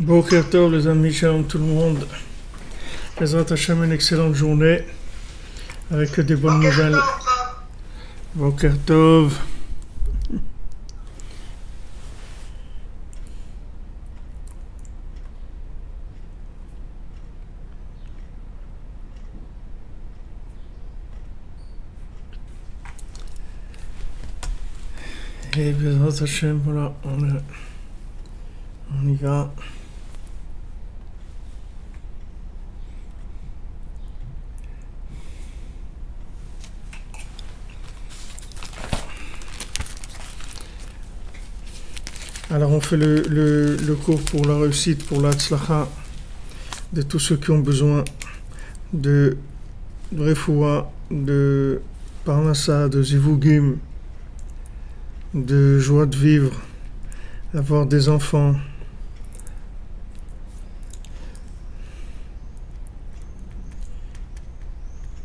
Boker Tov les amis, shalom tout le monde. Bezrat Hashem, une excellente journée avec des bonnes nouvelles. Boker Tov. Et Bezrat Hashem, voilà, on y va. Alors on fait le cours pour la réussite, pour la tzlacha de tous ceux qui ont besoin de refoua, de parnassa, de zivugim, de joie de vivre, d'avoir des enfants,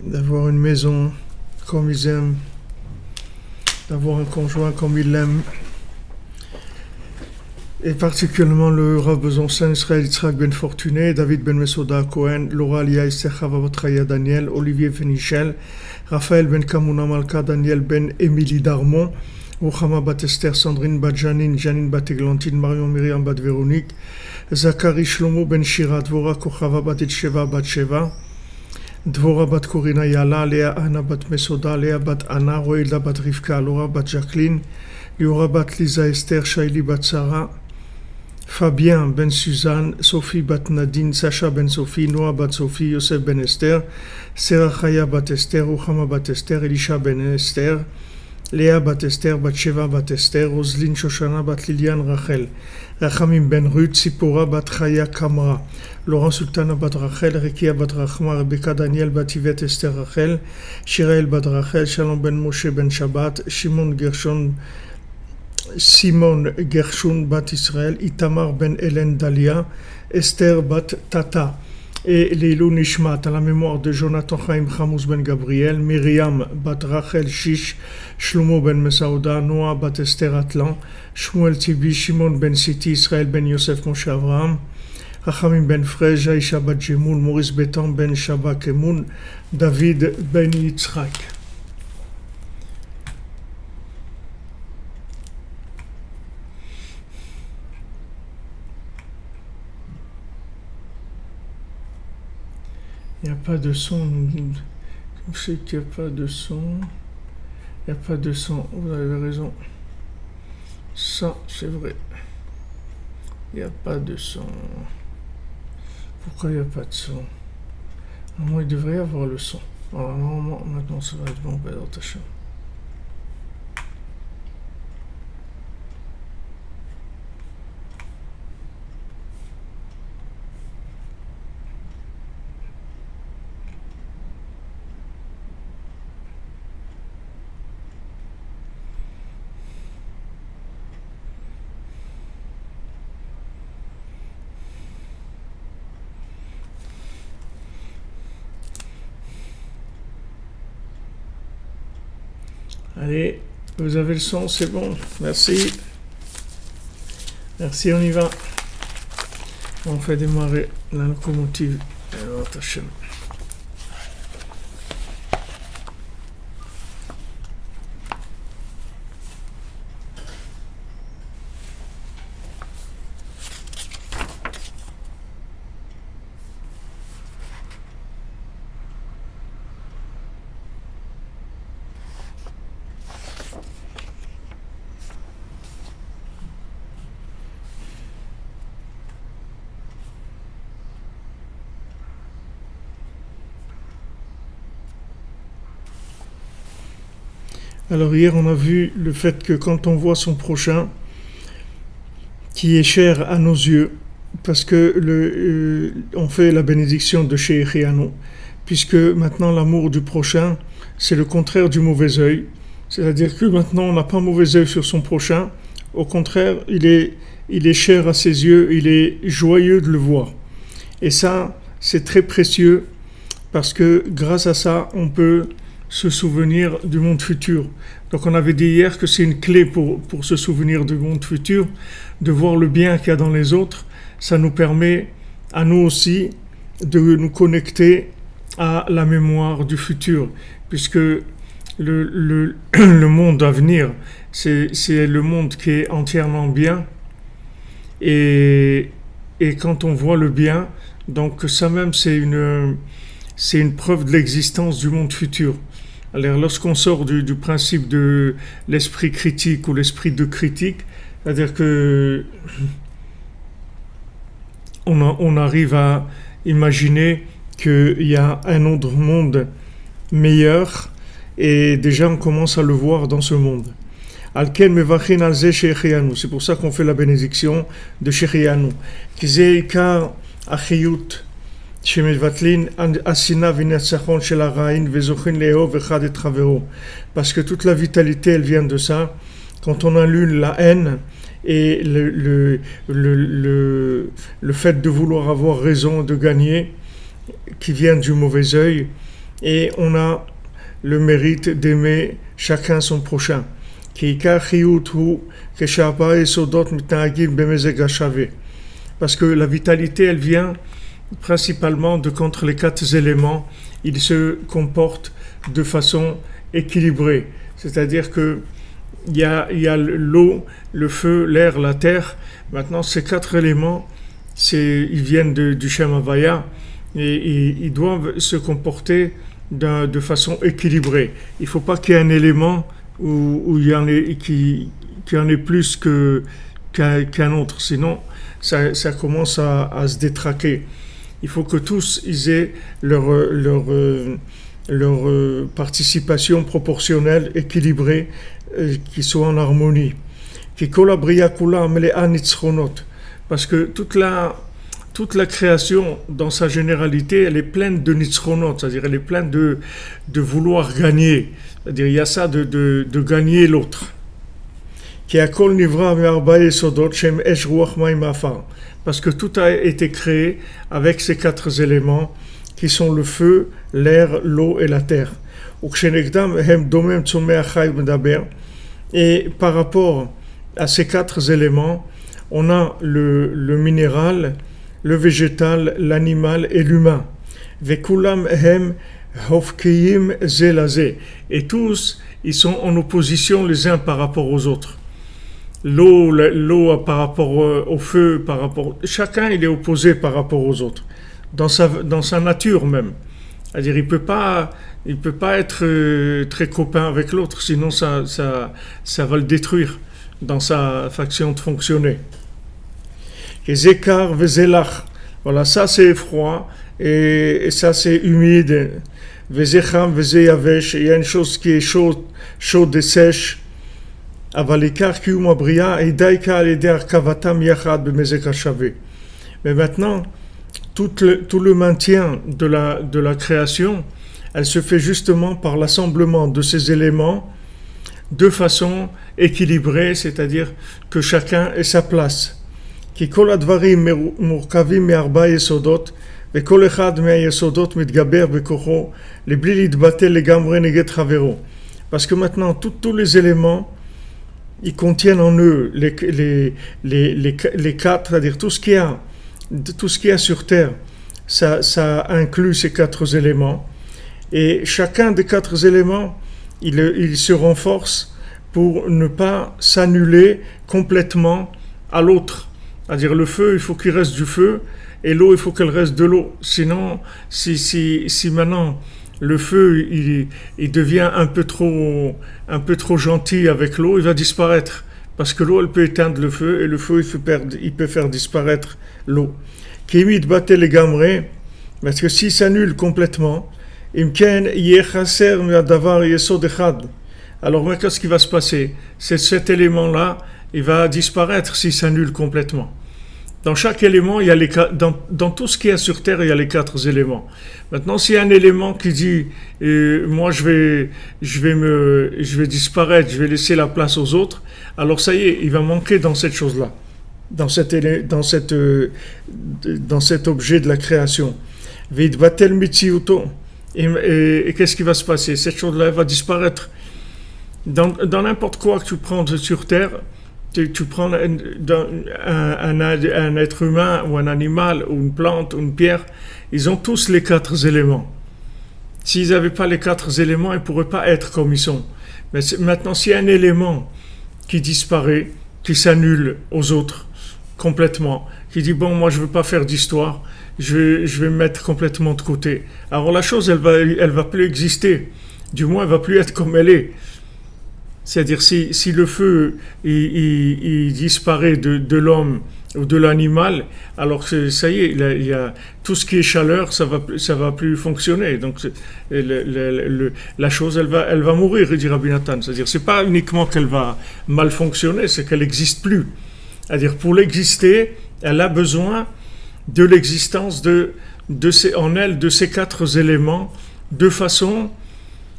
d'avoir une maison comme ils aiment, d'avoir un conjoint comme ils l'aiment. Et particulièrement le Rav Besançon, Israël Yitzhak Ben Fortuné, David Ben Mesoda Cohen, Laura Lia Esther Chava Vatraya Daniel, Olivier Fenichel, Raphaël Ben Kamuna Malka, Daniel Ben Émilie Darmon, Ruchama Bat Esther, Sandrine Bat Janine, Janine Bat Eglantine, Marion Myriam Bat Véronique, Zachary Shlomo Ben Shira, Dvora Kochava Bat Itsheva Bat Sheva, Dvora Bat Korina Yala, Léa Anna Bat Mesoda, Léa Bat Anna, Roïda Bat Rivka, Laura Bat Jacqueline, Liora Bat Lisa Esther, Shaili Bat Sarah, Fabien Ben Suzanne, Sophie Bat Nadine, Sacha Ben Sophie, Noah Bat Sophie, Yosef Ben Esther, Serachaya Bat Esther, Ruchama Bat Esther, Elisha Ben Esther, Léa Bat Esther, Bat Sheva Bat Esther, Roselyne Shoshana Bat Liliane Rachel, Rachamim Ben Ruth, Sipora Bat Chaya Kamra, Laurent Sultana Bat Rachel, Rekia Bat Rachma, Rebecca Daniel Bat Yvette Esther Rachel, Shirael Bat Rachel, Shalom Ben Moshe Ben Shabbat, Simon Gershon Bat Israël, Itamar Ben Hélène Dalia, Esther Bat Tata et Leilou Nishmat à la mémoire de Jonathan Chaim Chamous Ben Gabriel, Myriam Bat Rachel Shish, Shlomo Ben Mesaouda, Noah Bat Esther Atlan, Shmuel Tibi, Shimon Ben Siti, Israël Ben Yosef Moshe Avraham, Rachamim Ben Frej, Aisha Bat Jemoul, Maurice Betan Ben Shabak Emoun, David Ben Yitzhak. Il n'y a pas de son. Je sais qu'il n'y a pas de son. Il n'y a pas de son. Vous avez raison. Ça, c'est vrai. Il n'y a pas de son. Pourquoi il n'y a pas de son? Normalement, il devrait y avoir le son. Alors, normalement, maintenant, ça va être bon, Bézrat Hashem. Allez, vous avez le son, c'est bon. Merci. Merci, on y va. On fait démarrer la locomotive. Bézrat Hashem. Alors hier on a vu le fait que quand on voit son prochain qui est cher à nos yeux, parce que on fait la bénédiction de Sheikhiano, puisque maintenant l'amour du prochain c'est le contraire du mauvais œil, c'est-à-dire que maintenant on n'a pas mauvais œil sur son prochain, au contraire il est cher à ses yeux, il est joyeux de le voir. Et ça c'est très précieux parce que grâce à ça on peut se souvenir du monde futur. Donc on avait dit hier que c'est une clé pour se souvenir du monde futur, de voir le bien qu'il y a dans les autres. ça nous permet à nous aussi de nous connecter à la mémoire du futur, puisque le monde à venir, c'est le monde qui est entièrement bien, et quand on voit le bien, donc ça même c'est une preuve de l'existence du monde futur. Alors lorsqu'on sort du principe de l'esprit critique ou l'esprit de critique, c'est-à-dire que on arrive à imaginer qu'il y a un autre monde meilleur, et déjà on commence à le voir dans ce monde. C'est pour ça qu'on fait la bénédiction de Shechianu. Parce que toute la vitalité, elle vient de ça. Quand on annule la haine et le fait de vouloir avoir raison, de gagner, qui vient du mauvais œil, et on a le mérite d'aimer chacun son prochain. Parce que la vitalité, elle vient principalement de contre les 4 éléments, ils se comportent de façon équilibrée. C'est-à-dire que il y a l'eau, le feu, l'air, la terre. Maintenant, ces 4 éléments, ils viennent du Shem Havaya, et ils doivent se comporter de façon équilibrée. Il ne faut pas qu'il y ait un élément où il y en ait, qui en ait plus qu'un autre, sinon ça commence à se détraquer. Il faut que tous ils aient leur participation proportionnelle, équilibrée, qui soit en harmonie. Parce que toute la création, dans sa généralité, elle est pleine de nitzronot, c'est-à-dire elle est pleine de vouloir gagner. C'est-à-dire il y a ça de gagner l'autre. Parce que tout a été créé avec ces 4 éléments qui sont le feu, l'air, l'eau et la terre. Et par rapport à ces 4 éléments, on a le minéral, le végétal, l'animal et l'humain. Et tous, ils sont en opposition les uns par rapport aux autres. L'eau par rapport au feu, chacun il est opposé par rapport aux autres, dans sa nature même. C'est-à-dire il peut pas être très copain avec l'autre, sinon ça va le détruire dans sa façon de fonctionner. Voilà, ça c'est froid et ça c'est humide. Il y a une chose qui est chaude et sèche. Mais maintenant, tout le maintien de la création, elle se fait justement par l'assemblement de ces éléments de façon équilibrée, c'est-à-dire que chacun ait sa place. Parce que maintenant, tous les éléments, ils contiennent en eux les 4, c'est-à-dire tout ce qu'il y a sur terre, ça inclut ces 4 éléments. Et chacun des 4 éléments, il se renforce pour ne pas s'annuler complètement à l'autre. C'est-à-dire le feu, il faut qu'il reste du feu, et l'eau, il faut qu'elle reste de l'eau. Sinon, si maintenant le feu il devient un peu trop gentil avec l'eau, il va disparaître. Parce que l'eau, elle peut éteindre le feu, et le feu, il peut faire disparaître l'eau. Parce que s'il s'annule complètement, alors qu'est-ce qui va se passer? C'est cet élément-là, il va disparaître s'il s'annule complètement. Dans chaque élément, il y a dans tout ce qu'il y a sur Terre, il y a les 4 éléments. Maintenant, s'il y a un élément qui dit moi je vais disparaître, je vais laisser la place aux autres, alors ça y est, il va manquer dans cette chose-là, dans cet objet de la création. Et qu'est-ce qui va se passer? Cette chose-là va disparaître. Dans n'importe quoi que tu prends sur Terre, Tu prends un être humain ou un animal ou une plante ou une pierre, ils ont tous les 4 éléments. S'ils n'avaient pas les 4 éléments, ils ne pourraient pas être comme ils sont. Mais maintenant, s'il y a un élément qui disparaît, qui s'annule aux autres complètement, qui dit bon, moi je veux pas faire d'histoire, je vais me mettre complètement de côté. Alors la chose, elle va plus exister. Du moins, elle va plus être comme elle est. C'est-à-dire si le feu il disparaît de l'homme ou de l'animal, alors que ça y est, il y a tout ce qui est chaleur, ça va plus fonctionner. Donc la chose, elle va mourir, dit Rabbi Nathan. C'est-à-dire, c'est pas uniquement qu'elle va mal fonctionner, c'est qu'elle n'existe plus. C'est-à-dire, pour l'exister, elle a besoin de l'existence en elle de ces 4 éléments de façon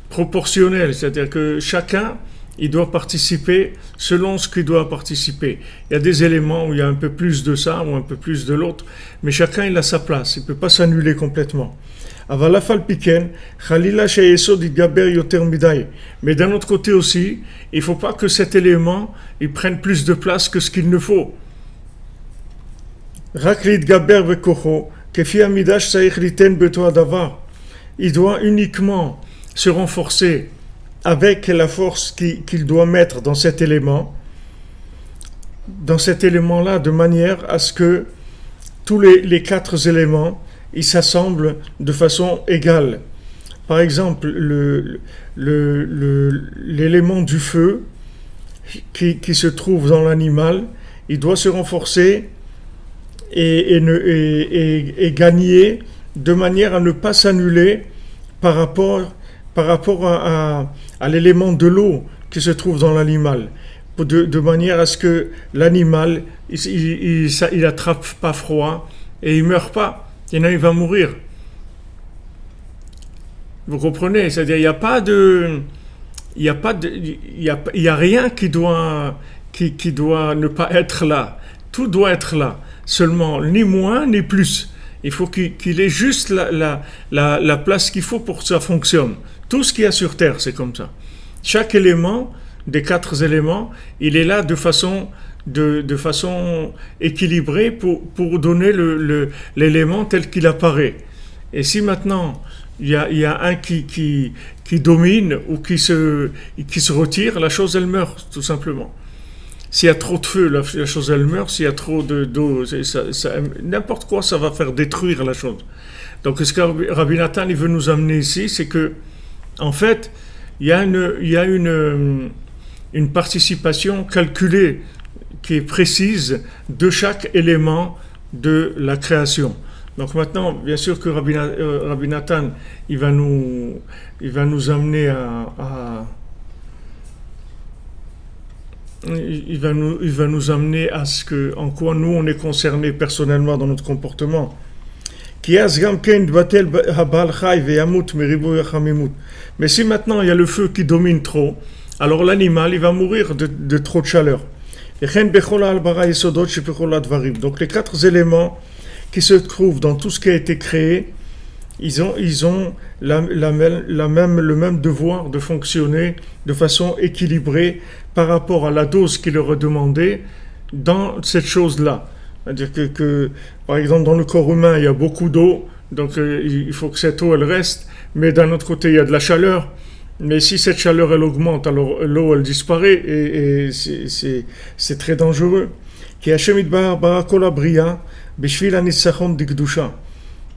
proportionnelle. C'est-à-dire que chacun il doit participer selon ce qu'il doit participer. Il y a des éléments où il y a un peu plus de ça ou un peu plus de l'autre, mais chacun il a sa place, il ne peut pas s'annuler complètement. Mais d'un autre côté aussi, il ne faut pas que cet élément il prenne plus de place que ce qu'il ne faut. Il doit uniquement se renforcer avec la force qu'il doit mettre dans cet élément-là, de manière à ce que tous les 4 éléments, ils s'assemblent de façon égale. Par exemple, l'élément du feu qui se trouve dans l'animal, il doit se renforcer et gagner de manière à ne pas s'annuler par rapport à l'élément de l'eau qui se trouve dans l'animal, de manière à ce que l'animal il attrape pas froid et il meurt pas, sinon il va mourir. Vous comprenez? C'est-à-dire il y a rien qui doit ne pas être là. Tout doit être là. Seulement, ni moins ni plus. Il faut qu'il ait juste la place qu'il faut pour que ça fonctionne. Tout ce qu'il y a sur Terre, c'est comme ça. Chaque élément, des 4 éléments, il est là de façon équilibrée pour donner l'élément tel qu'il apparaît. Et si maintenant, il y a un qui domine ou qui se retire, la chose, elle meurt, tout simplement. S'il y a trop de feu, la chose, elle meurt. S'il y a trop d'eau, n'importe quoi, ça va faire détruire la chose. Donc, ce que Rabbi Nathan il veut nous amener ici, c'est que en fait, il y a une participation calculée qui est précise de chaque élément de la création. Donc maintenant, bien sûr que Rabbi Nathan, il va nous amener il va nous amener à ce que, en quoi nous on est concernés personnellement dans notre comportement. Mais si maintenant il y a le feu qui domine trop, alors l'animal il va mourir de trop de chaleur. Donc les 4 éléments qui se trouvent dans tout ce qui a été créé, ils ont le même devoir de fonctionner de façon équilibrée par rapport à la dose qui leur est demandée dans cette chose-là. C'est-à-dire que, par exemple, dans le corps humain, il y a beaucoup d'eau, donc il faut que cette eau, elle reste, mais d'un autre côté, il y a de la chaleur. Mais si cette chaleur, elle augmente, alors l'eau, elle disparaît, et c'est très dangereux.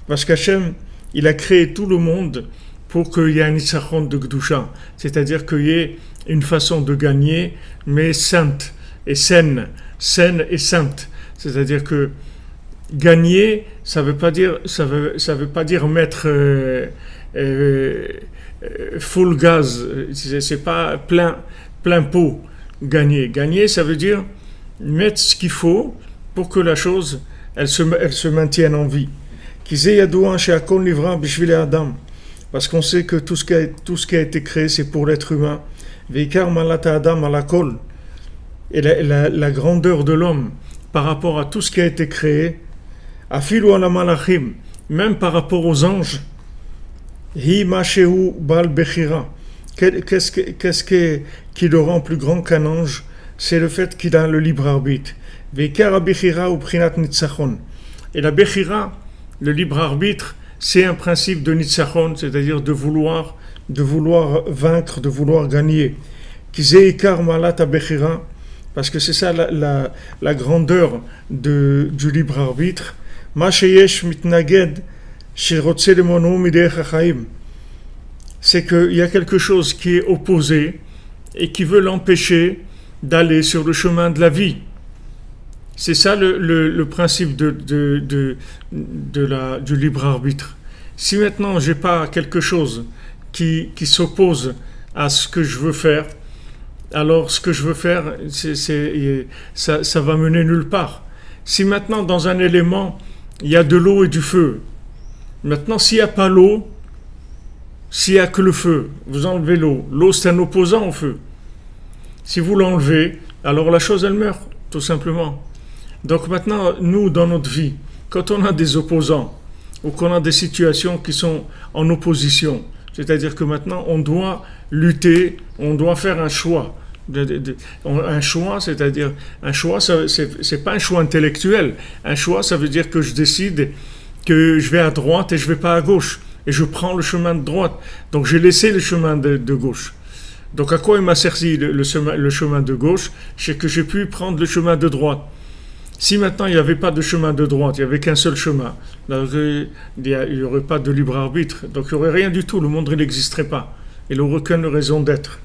Parce qu'Hachem, il a créé tout le monde pour qu'il y ait un Nitzachon de Gdusha, c'est-à-dire qu'il y ait une façon de gagner, mais sainte et saine et sainte. C'est-à-dire que gagner, ça veut pas dire mettre full gaz, c'est pas plein pot. Gagner, ça veut dire mettre ce qu'il faut pour que la chose, elle se maintienne en vie. Parce qu'on sait que tout ce qui a été créé, c'est pour l'être humain. Et la grandeur de l'homme par rapport à tout ce qui a été créé, même par rapport aux anges, qu'est-ce qui le rend plus grand qu'un ange? c'est le fait qu'il a le libre arbitre. Veikar abechira ou prinat nitzachon. Et la bechira, le libre arbitre, c'est un principe de nitzachon, c'est-à-dire de vouloir vaincre, de vouloir gagner. Kizeikar malat abechira, parce que c'est ça la grandeur du libre arbitre. Ma sheyesh mitnaged shirotze lemonu midech hachaim. C'est qu'il y a quelque chose qui est opposé et qui veut l'empêcher d'aller sur le chemin de la vie. C'est ça le principe du libre arbitre. Si maintenant j'ai pas quelque chose qui s'oppose à ce que je veux faire, alors ce que je veux faire, ça va mener nulle part. Si maintenant dans un élément, il y a de l'eau et du feu, maintenant s'il n'y a pas l'eau, s'il n'y a que le feu, vous enlevez l'eau. L'eau, c'est un opposant au feu. Si vous l'enlevez, alors la chose, elle meurt, tout simplement. Donc maintenant, nous, dans notre vie, quand on a des opposants, ou qu'on a des situations qui sont en opposition, c'est-à-dire que maintenant, on doit lutter, on doit faire un choix. Un choix, c'est-à-dire, un choix, c'est pas un choix intellectuel. Un choix, ça veut dire que je décide que je vais à droite et je vais pas à gauche. Et je prends le chemin de droite. Donc j'ai laissé le chemin de gauche. Donc à quoi il m'a servi le chemin de gauche? C'est que j'ai pu prendre le chemin de droite. Si maintenant il n'y avait pas de chemin de droite, il n'y avait qu'un seul chemin, il n'y aurait pas de libre arbitre. Donc il n'y aurait rien du tout, le monde n'existerait pas. Il n'aurait aucune raison d'être.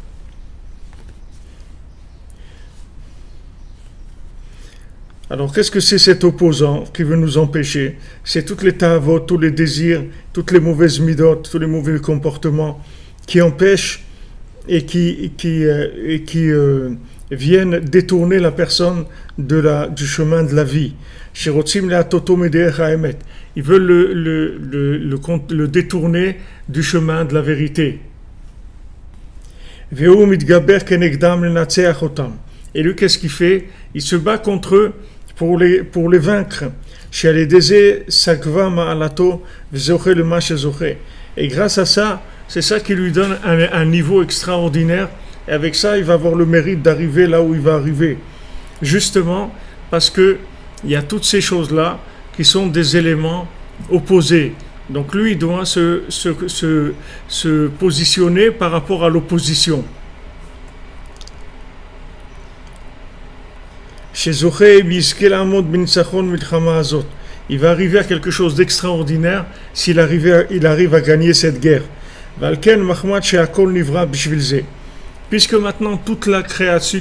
Alors, qu'est-ce que c'est cet opposant qui veut nous empêcher? C'est toutes les ta'avot, tous les désirs, toutes les mauvaises midotes, tous les mauvais comportements qui empêchent et qui viennent détourner la personne du chemin de la vie. Ils veulent le détourner du chemin de la vérité. Et lui, qu'est-ce qu'il fait? Il se bat contre eux pour les vaincre. Et grâce à ça, c'est ça qui lui donne un niveau extraordinaire. Et avec ça, il va avoir le mérite d'arriver là où il va arriver. Justement, parce que il y a toutes ces choses-là qui sont des éléments opposés. Donc lui, il doit se positionner par rapport à l'opposition. Il va arriver à quelque chose d'extraordinaire s'il arrive à gagner cette guerre. Puisque maintenant toute la création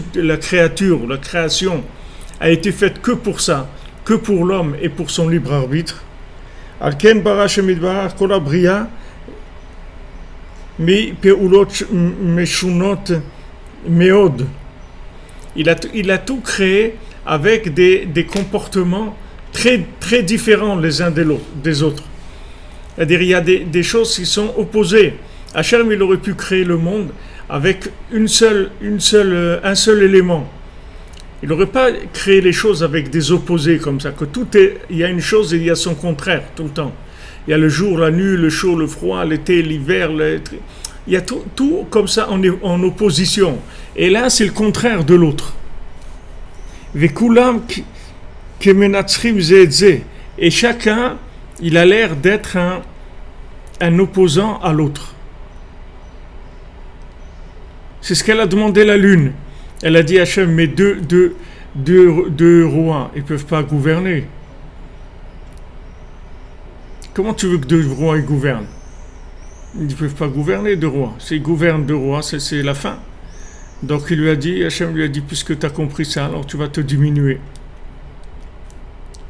a été faite que pour ça, que pour l'homme et pour son libre arbitre. Il a tout créé avec des comportements très, très différents les uns des autres. C'est-à-dire, il y a des choses qui sont opposées. Hachem, il aurait pu créer le monde avec un seul élément. Il n'aurait pas créé les choses avec des opposés comme ça, que il y a une chose et il y a son contraire tout le temps. Il y a le jour, la nuit, le chaud, le froid, l'été, l'hiver, il y a tout comme ça en opposition. Et là, c'est le contraire de l'autre. Et chacun, il a l'air d'être un opposant à l'autre. C'est ce qu'elle a demandé la lune. Elle a dit à Hachem, mais deux rois, ils ne peuvent pas gouverner. Comment tu veux que deux rois ils gouvernent? Ils ne peuvent pas gouverner deux rois. S'ils gouvernent deux rois, c'est la fin. Donc Hachem lui a dit, puisque tu as compris ça, alors tu vas te diminuer.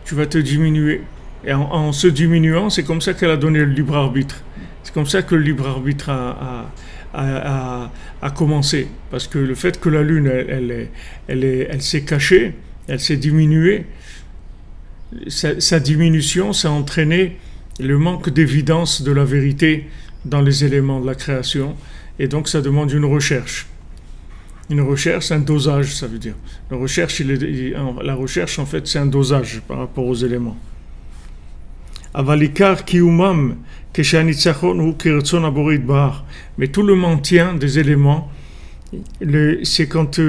Tu vas te diminuer. Et en se diminuant, c'est comme ça qu'elle a donné le libre arbitre. C'est comme ça que le libre arbitre a commencé. Parce que le fait que la lune, elle s'est cachée, elle s'est diminuée, sa diminution, ça a entraîné le manque d'évidence de la vérité dans les éléments de la création. Et donc, ça demande une recherche. Une recherche, un dosage, ça veut dire. La recherche, en fait, c'est un dosage par rapport aux éléments. Avalikar kiumam keshanitzachon hu kiretzon aborit bahar. Mais tout le maintien des éléments, c'est quand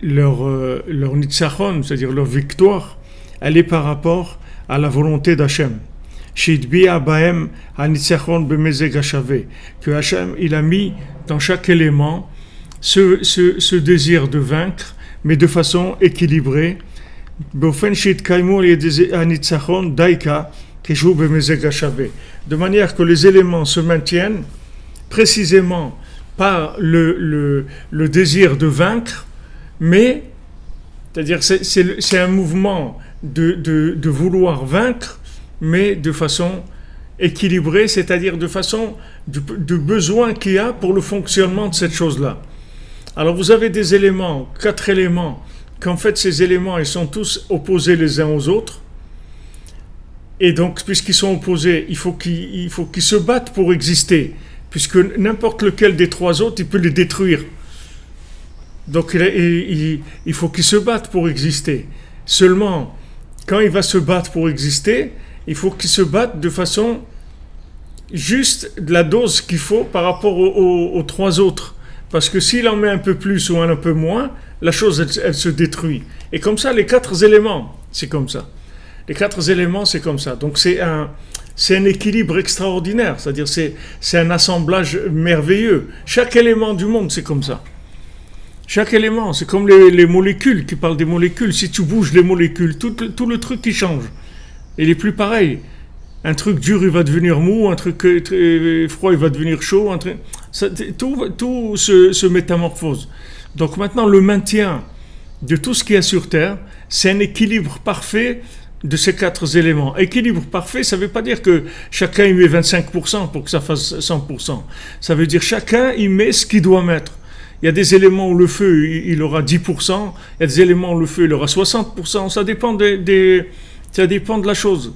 leur nitzachon, c'est-à-dire leur victoire, elle est par rapport à la volonté d'Hachem. Shidbi'a bahem hanitzachon b'mezeg hashaveh, que Hachem il a mis dans chaque élément ce désir de vaincre, mais de façon équilibrée. De manière que les éléments se maintiennent précisément par le désir de vaincre, mais c'est-à-dire c'est un mouvement de vouloir vaincre, mais de façon équilibrée, c'est-à-dire de façon de besoin qu'il y a pour le fonctionnement de cette chose-là. Alors vous avez des éléments, 4 éléments, qu'en fait ces éléments ils sont tous opposés les uns aux autres, et donc puisqu'ils sont opposés, il faut qu'ils se battent pour exister, puisque n'importe lequel des 3 autres il peut les détruire. Donc il faut qu'ils se battent pour exister. Seulement, quand il va se battre pour exister, il faut qu'il se batte de façon juste de la dose qu'il faut par rapport aux 3 autres. Parce que s'il en met un peu plus ou un peu moins, la chose, elle se détruit. Et comme ça, les 4 éléments, c'est comme ça. Les 4 éléments, c'est comme ça. Donc c'est un équilibre extraordinaire. C'est-à-dire c'est un assemblage merveilleux. Chaque élément du monde, c'est comme ça. Chaque élément, c'est comme les molécules, qui parlent des molécules. Si tu bouges les molécules, tout le truc qui change. Il est plus pareil. Un truc dur, il va devenir mou, un truc froid, il va devenir chaud. Tout se métamorphose. Donc maintenant, le maintien de tout ce qu'il y a sur Terre, c'est un équilibre parfait de ces 4 éléments. Équilibre parfait, ça ne veut pas dire que chacun y met 25% pour que ça fasse 100%. Ça veut dire chacun y met ce qu'il doit mettre. Il y a des éléments où le feu, il aura 10%, il y a des éléments où le feu, il aura 60%, ça dépend ça dépend de la chose.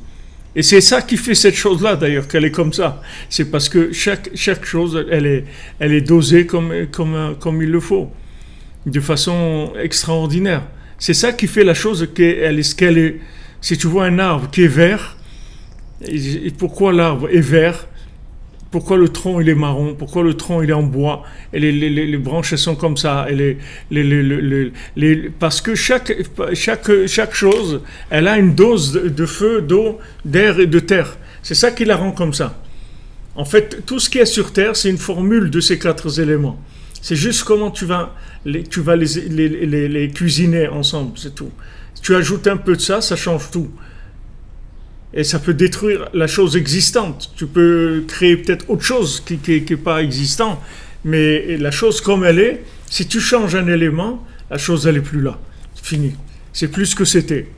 Et c'est ça qui fait cette chose-là, d'ailleurs, qu'elle est comme ça. C'est parce que chaque chose, elle est dosée comme il le faut, de façon extraordinaire. C'est ça qui fait la chose qu'elle est ce qu'elle est. Si tu vois un arbre qui est vert, et pourquoi l'arbre est vert? Pourquoi le tronc il est marron? Pourquoi le tronc il est en bois? Et les branches elles sont comme ça. Et parce que chaque chose, elle a une dose de feu, d'eau, d'air et de terre. C'est ça qui la rend comme ça. En fait, tout ce qui est sur terre, c'est une formule de ces 4 éléments. C'est juste comment tu vas les cuisiner ensemble, c'est tout. Tu ajoutes un peu de ça, ça change tout. Et ça peut détruire la chose existante. Tu peux créer peut-être autre chose qui n'est pas existant. Mais la chose comme elle est, si tu changes un élément, la chose elle n'est plus là. C'est fini. C'est plus ce que c'était.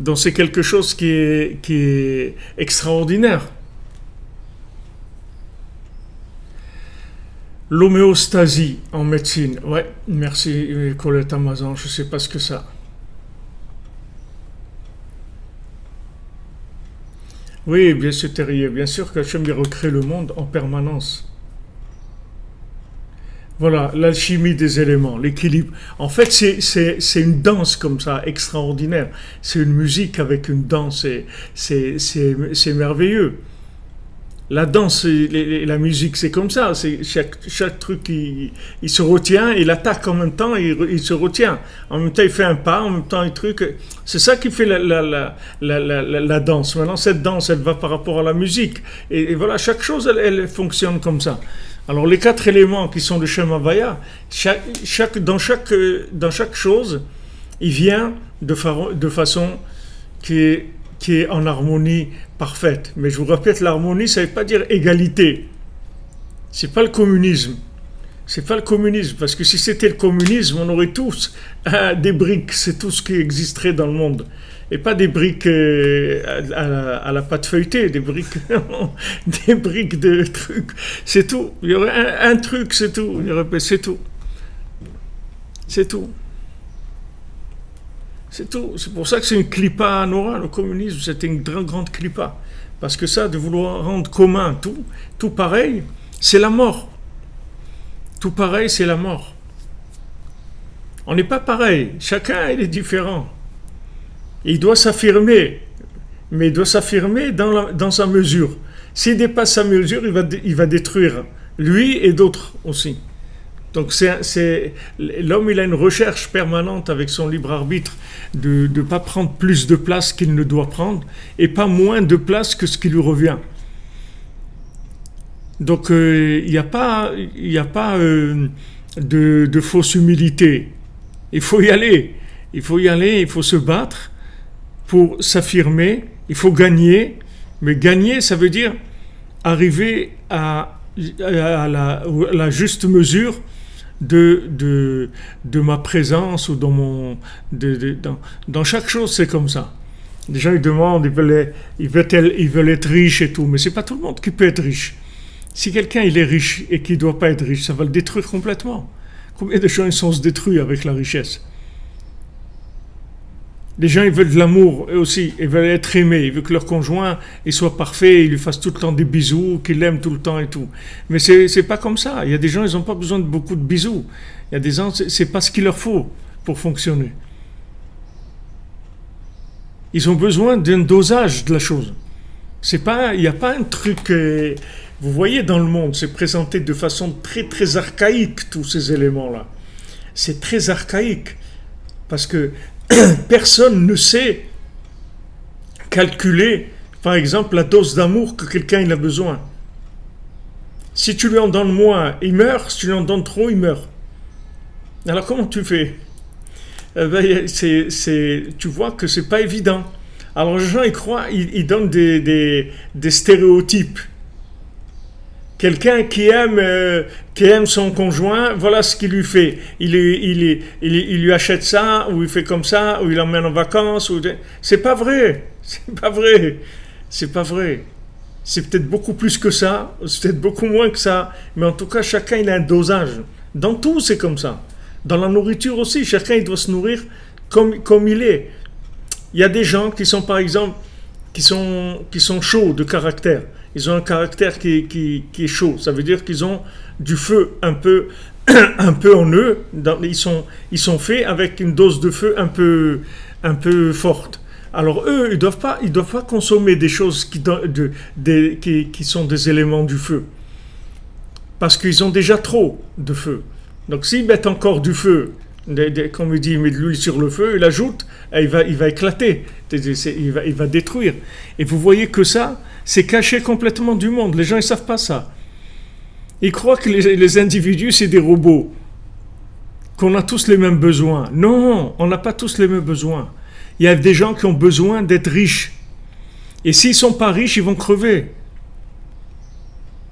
Donc c'est quelque chose qui est extraordinaire. L'homéostasie en médecine. Ouais, merci Colette Amazon, je ne sais pas ce que ça. Oui, bien sûr, Terrier. Bien sûr qu'Hachem recrée le monde en permanence. Voilà, l'alchimie des éléments, l'équilibre. En fait, c'est une danse comme ça, extraordinaire. C'est une musique avec une danse, c'est merveilleux. La danse et la musique, c'est comme ça. C'est chaque truc, il se retient, il attaque en même temps, il se retient. En même temps, il fait un pas, en même temps, il truc. C'est ça qui fait la danse. Maintenant, cette danse, elle va par rapport à la musique. Et voilà, chaque chose, elle fonctionne comme ça. Alors, les 4 éléments qui sont le Shem Havaya, dans chaque chose, il vient de façon qui est en harmonie parfaite. Mais je vous répète, l'harmonie, ça ne veut pas dire égalité. C'est pas le communisme. C'est pas le communisme, parce que si c'était le communisme, on aurait tous des briques, c'est tout ce qui existerait dans le monde. Et pas des briques à la pâte feuilletée, des briques de trucs. C'est tout. Il y aurait un truc, c'est tout. C'est tout. C'est tout. C'est tout. C'est pour ça que c'est une clipa nora, le communisme, c'était une grande clipa. Parce que ça, de vouloir rendre commun tout pareil, c'est la mort. Tout pareil, c'est la mort. On n'est pas pareil. Chacun, il est différent. Il doit s'affirmer. Mais il doit s'affirmer dans sa mesure. S'il dépasse sa mesure, il va détruire lui et d'autres aussi. Donc l'homme, il a une recherche permanente avec son libre arbitre de ne pas prendre plus de place qu'il ne doit prendre et pas moins de place que ce qui lui revient. Donc il n'y a pas de fausse humilité. Il faut y aller, il faut se battre pour s'affirmer, il faut gagner, mais gagner, ça veut dire arriver à la juste mesure de ma présence ou dans chaque chose, c'est comme ça. Les gens ils demandent, ils veulent être riches et tout, mais c'est pas tout le monde qui peut être riche. Si quelqu'un il est riche et qu'il ne doit pas être riche, ça va le détruire complètement. Combien de gens ils sont se détruits avec la richesse? Les gens ils veulent de l'amour, eux aussi, ils veulent être aimés, ils veulent que leur conjoint il soit parfait, il lui fasse tout le temps des bisous, qu'il l'aime tout le temps et tout. Mais c'est pas comme ça. Il y a des gens ils n'ont pas besoin de beaucoup de bisous. Il y a des gens c'est pas ce qu'il leur faut pour fonctionner. Ils ont besoin d'un dosage de la chose. Il n'y a pas un truc. Vous voyez dans le monde, c'est présenté de façon très très archaïque tous ces éléments-là. C'est très archaïque parce que personne ne sait calculer, par exemple, la dose d'amour que quelqu'un il a besoin. Si tu lui en donnes moins, il meurt. Si tu lui en donnes trop, il meurt. Alors comment tu fais? Tu vois que c'est pas évident. Alors les gens ils croient, ils donnent des stéréotypes. Quelqu'un qui aime son conjoint, voilà ce qu'il lui fait. Il lui achète ça, ou il fait comme ça, ou il l'emmène en vacances. C'est pas vrai. C'est pas vrai. C'est pas vrai. C'est peut-être beaucoup plus que ça, c'est peut-être beaucoup moins que ça, mais en tout cas, chacun il a un dosage. Dans tout, c'est comme ça. Dans la nourriture aussi, chacun il doit se nourrir comme il est. Il y a des gens qui sont, par exemple, qui sont chauds de caractère. Ils ont un caractère qui est chaud. Ça veut dire qu'ils ont du feu un peu en eux. Ils sont faits avec une dose de feu un peu forte. Alors eux, ils doivent pas consommer des choses qui sont des éléments du feu. Parce qu'ils ont déjà trop de feu. Donc s'ils mettent encore du feu, comme il dit, il met de l'huile sur le feu, il ajoute, il va éclater, il va détruire. Et vous voyez que ça, c'est caché complètement du monde. Les gens, ils ne savent pas ça. Ils croient que les individus, c'est des robots, qu'on a tous les mêmes besoins. Non, on n'a pas tous les mêmes besoins. Il y a des gens qui ont besoin d'être riches. Et s'ils ne sont pas riches, ils vont crever.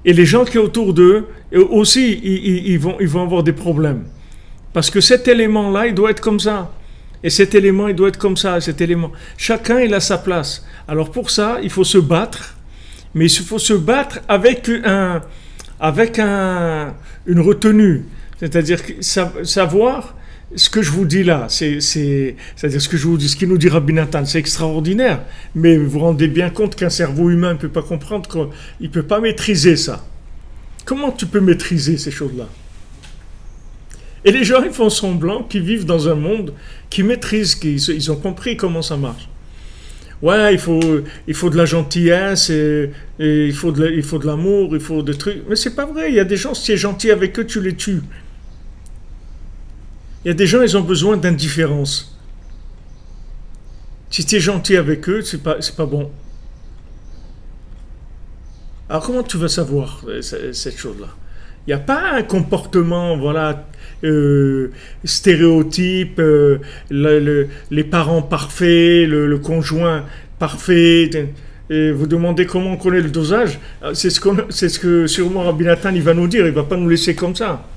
Et les gens qui sont autour d'eux, aussi, ils vont avoir des problèmes. Parce que cet élément-là, il doit être comme ça. Et cet élément, il doit être comme ça. Cet élément. Chacun, il a sa place. Alors pour ça, il faut se battre. Mais il faut se battre avec une retenue. C'est-à-dire savoir ce que je vous dis là. C'est-à-dire ce qui nous dit Rabbi Nathan, c'est extraordinaire. Mais vous vous rendez bien compte qu'un cerveau humain ne peut pas comprendre, qu'il ne peut pas maîtriser ça. Comment tu peux maîtriser ces choses-là? Et les gens, ils font semblant qu'ils vivent dans un monde qui maîtrise, ils ont compris comment ça marche. Ouais, il faut de la gentillesse, et il faut de l'amour, il faut des trucs. Mais c'est pas vrai, il y a des gens, si tu es gentil avec eux, tu les tues. Il y a des gens, ils ont besoin d'indifférence. Si tu es gentil avec eux, c'est pas bon. Alors comment tu vas savoir cette chose-là? Il n'y a pas un comportement, stéréotype, les parents parfaits, le conjoint parfait. Et vous demandez comment on connaît le dosage? C'est ce que sûrement Rabbi Nathan il va nous dire. Il ne va pas nous laisser comme ça.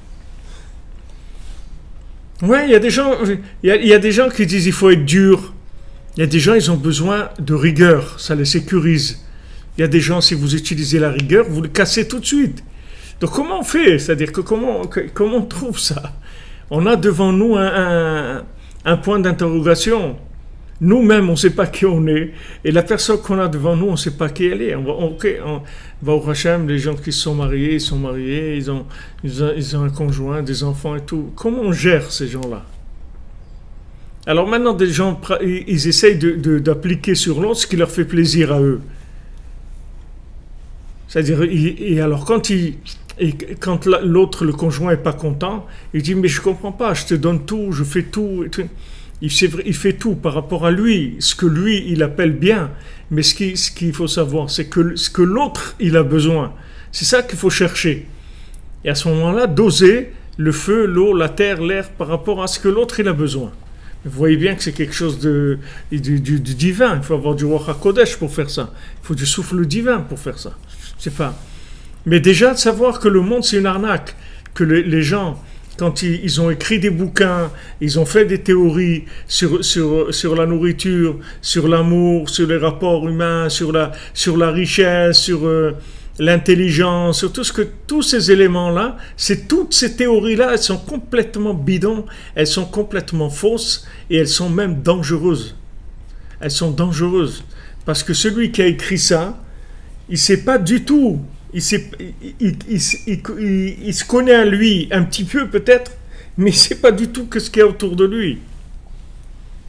Ouais, il y a des gens qui disent il faut être dur. Il y a des gens, ils ont besoin de rigueur. Ça les sécurise. Il y a des gens, si vous utilisez la rigueur, vous le cassez tout de suite. Donc comment on fait? C'est-à-dire que comment on trouve ça? On a devant nous un point d'interrogation. Nous-mêmes, on ne sait pas qui on est. Et la personne qu'on a devant nous, on ne sait pas qui elle est. On va au Hachem, les gens qui se sont mariés, ils ont un conjoint, des enfants et tout. Comment on gère ces gens-là? Alors maintenant, des gens, ils essayent d'appliquer sur l'autre ce qui leur fait plaisir à eux. C'est-à-dire, et alors quand Et quand l'autre, le conjoint, est pas content, il dit mais je comprends pas, je te donne tout, je fais tout. C'est vrai, il fait tout par rapport à lui, ce que lui il appelle bien. Mais ce qu'il faut savoir, c'est que ce que l'autre il a besoin. C'est ça qu'il faut chercher. Et à ce moment-là, doser le feu, l'eau, la terre, l'air par rapport à ce que l'autre il a besoin. Vous voyez bien que c'est quelque chose du divin. Il faut avoir du Ruach HaKodesh pour faire ça. Il faut du souffle divin pour faire ça. C'est pas. Mais déjà de savoir que le monde c'est une arnaque, que les gens, quand ils ont écrit des bouquins, ils ont fait des théories sur la nourriture, sur l'amour, sur les rapports humains, sur la richesse, sur l'intelligence, sur tous ces éléments-là, toutes ces théories-là, elles sont complètement bidons, elles sont complètement fausses et elles sont même dangereuses. Elles sont dangereuses parce que celui qui a écrit ça, il ne sait pas du tout. Il se connaît à lui un petit peu peut-être, mais il ne sait pas du tout ce qu'il y a autour de lui.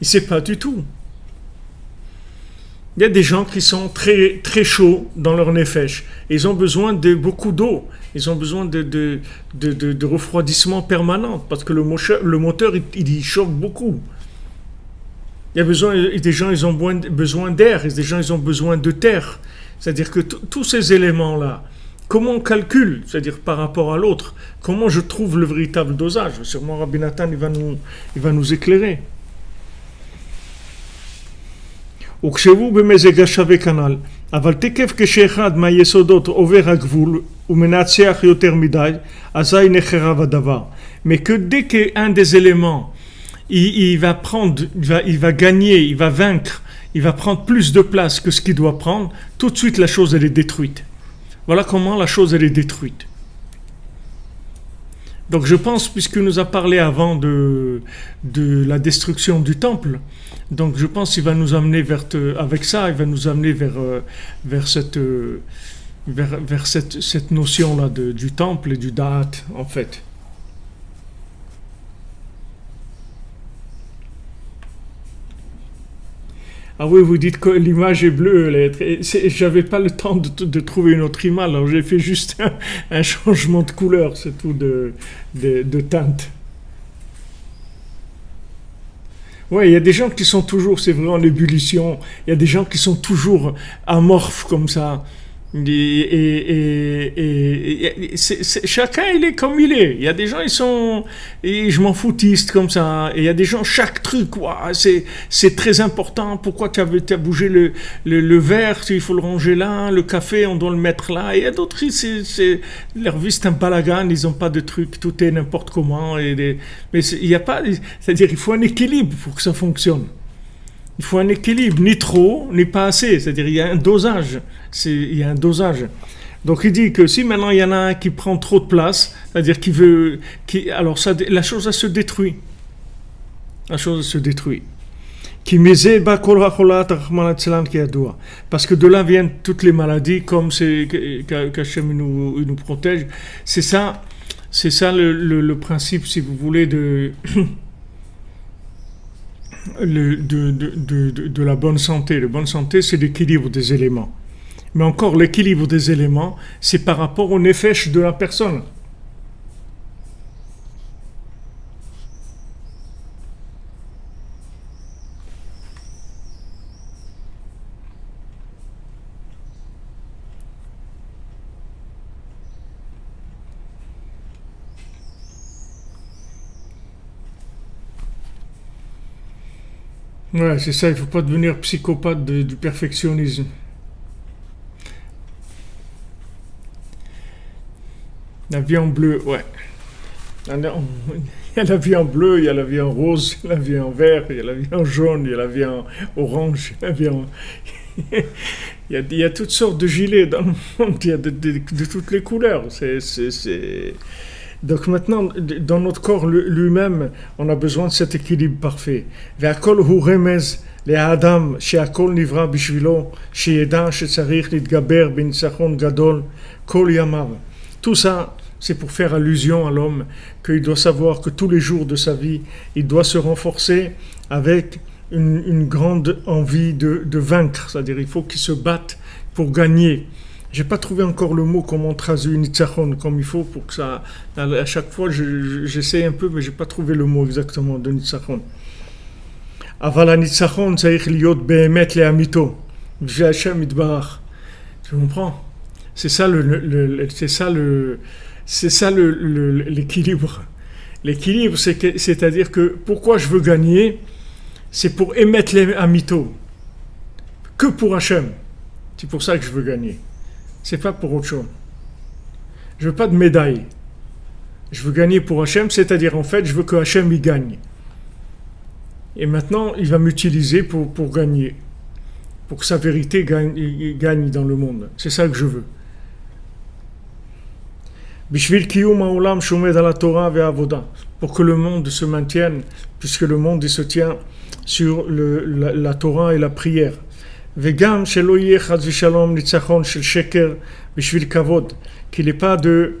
Il ne sait pas du tout. Il y a des gens qui sont très, très chauds dans leur nefesh. Ils ont besoin de beaucoup d'eau. Ils ont besoin de refroidissement permanent parce que le moteur il chauffe beaucoup. Il y a des gens ils ont besoin d'air, et des gens ils ont besoin de terre. C'est-à-dire que tous ces éléments-là, comment on calcule, c'est-à-dire par rapport à l'autre, comment je trouve le véritable dosage? Sûrement Rabbi Nathan il va nous éclairer. וכשהוא במזג השווה כנ"ל, אבל תקף כשאחד מהיסודות עובר הגבול ומנצח יותר מדי, אזי נחרב הדבר. Mais que dès qu'un des éléments, il va gagner, il va vaincre, il va prendre plus de place que ce qu'il doit prendre, tout de suite la chose elle est détruite. Voilà comment la chose elle est détruite. Donc je pense, puisqu'il nous a parlé avant de la destruction du temple, donc je pense qu'il va nous amener avec ça, il va nous amener vers cette notion-là du temple et du da'at, en fait. Ah oui, vous dites que l'image est bleue. J'avais pas le temps de trouver une autre image, alors j'ai fait juste un changement de couleur, c'est tout, de teinte. Ouais, il y a des gens qui sont toujours, c'est vrai, en ébullition. Il y a des gens qui sont toujours amorphes comme ça. Chacun il est comme il est. Il y a des gens je m'en foutiste comme ça. Et il y a des gens, chaque truc, wow, c'est très important. Pourquoi tu as bougé le verre, il faut le ranger là, le café on doit le mettre là. Et il y a d'autres, leur vie c'est un balagan, ils n'ont pas de truc, tout est n'importe comment. Mais il y a pas, c'est-à-dire il faut un équilibre pour que ça fonctionne. Il faut un équilibre, ni trop, ni pas assez. C'est-à-dire il y a un dosage. Il y a un dosage. Donc il dit que si maintenant il y en a un qui prend trop de place, c'est-à-dire alors la chose elle se détruit. La chose se détruit. Parce que de là viennent toutes les maladies, comme qu'Hachem nous protège. C'est ça le principe, si vous voulez, de la bonne santé. La bonne santé, c'est l'équilibre des éléments. Mais encore, l'équilibre des éléments, c'est par rapport au nefesh de la personne. Ouais, c'est ça, il ne faut pas devenir psychopathe du perfectionnisme. La vie en bleu, ouais. Il y a la vie en bleu, il y a la vie en rose, il y a la vie en vert, il y a la vie en jaune, il y a la vie en orange, il y a la vie en... il y a toutes sortes de gilets dans le monde, il y a de toutes les couleurs. Donc maintenant, dans notre corps lui-même, on a besoin de cet équilibre parfait. והכל הוא רמז לאדם שהכל נברא בשבילו, שידע שצריך להתגבר בניצחון גדול כל ימיו. Tout ça, c'est pour faire allusion à l'homme, qu'il doit savoir que tous les jours de sa vie, il doit se renforcer avec une grande envie de vaincre. C'est-à-dire il faut qu'il se batte pour gagner. J'ai pas trouvé encore le mot comment on traduit nitzachon comme il faut pour que ça. À chaque fois, j'essaie un peu, mais j'ai pas trouvé le mot exactement de nitzachon. Aval hanitzachon tzarich liot be'emet le'amito. V'she Hashem yitbarach. Tu comprends? C'est ça l'équilibre. L'équilibre, c'est-à-dire que pourquoi je veux gagner, c'est pour émettre les amito, que pour Hachem. C'est pour ça que je veux gagner. C'est pas pour autre chose. Je veux pas de médaille. Je veux gagner pour Hachem, c'est-à-dire en fait, je veux que Hachem y gagne. Et maintenant, il va m'utiliser pour gagner, pour que sa vérité gagne dans le monde. C'est ça que je veux. Bishvil kiyum ha'olam shomed ala Torah ve'avoda, pour que le monde se maintienne, puisque le monde il se tient sur la Torah et la prière. Vegam shelo yeh chas v'shalom nitzachon shel sheker bishvil kavod, qu'il n'est pas de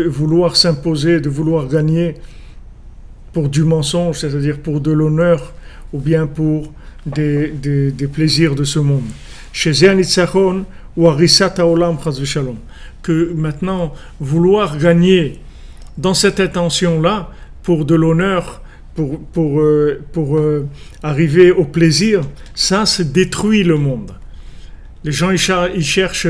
vouloir s'imposer, de vouloir gagner pour du mensonge, c'est-à-dire pour de l'honneur ou bien pour des plaisirs de ce monde. Chez Zéan nitzachon ou arisat ha'olam chas v'shalom, que maintenant vouloir gagner dans cette intention-là pour de l'honneur, pour arriver au plaisir, ça détruit le monde. Les gens ils cherchent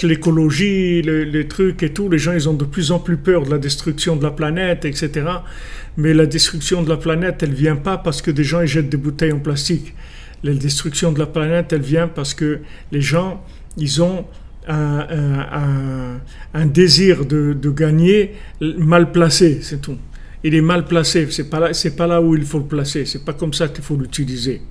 l'écologie, les trucs et tout. Les gens ils ont de plus en plus peur de la destruction de la planète, etc. Mais la destruction de la planète, elle vient pas parce que des gens ils jettent des bouteilles en plastique. La destruction de la planète, elle vient parce que les gens ils ont un désir de gagner mal placé, c'est tout. Il est mal placé, c'est pas là où il faut le placer, c'est pas comme ça qu'il faut l'utiliser.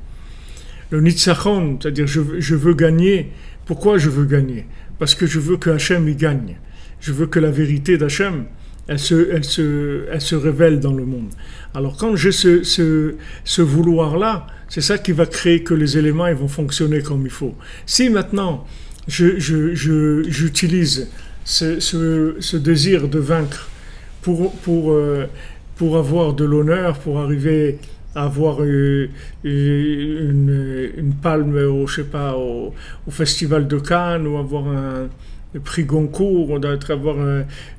Le nitzachon, c'est-à-dire je veux gagner. Pourquoi je veux gagner? Parce que je veux que Hachem y gagne. Je veux que la vérité d'Hachem, elle se révèle dans le monde. Alors quand j'ai ce vouloir-là, c'est ça qui va créer que les éléments ils vont fonctionner comme il faut. Si maintenant j'utilise ce désir de vaincre pour avoir de l'honneur, pour arriver à avoir une palme au festival de Cannes, ou avoir un prix Goncourt, ou avoir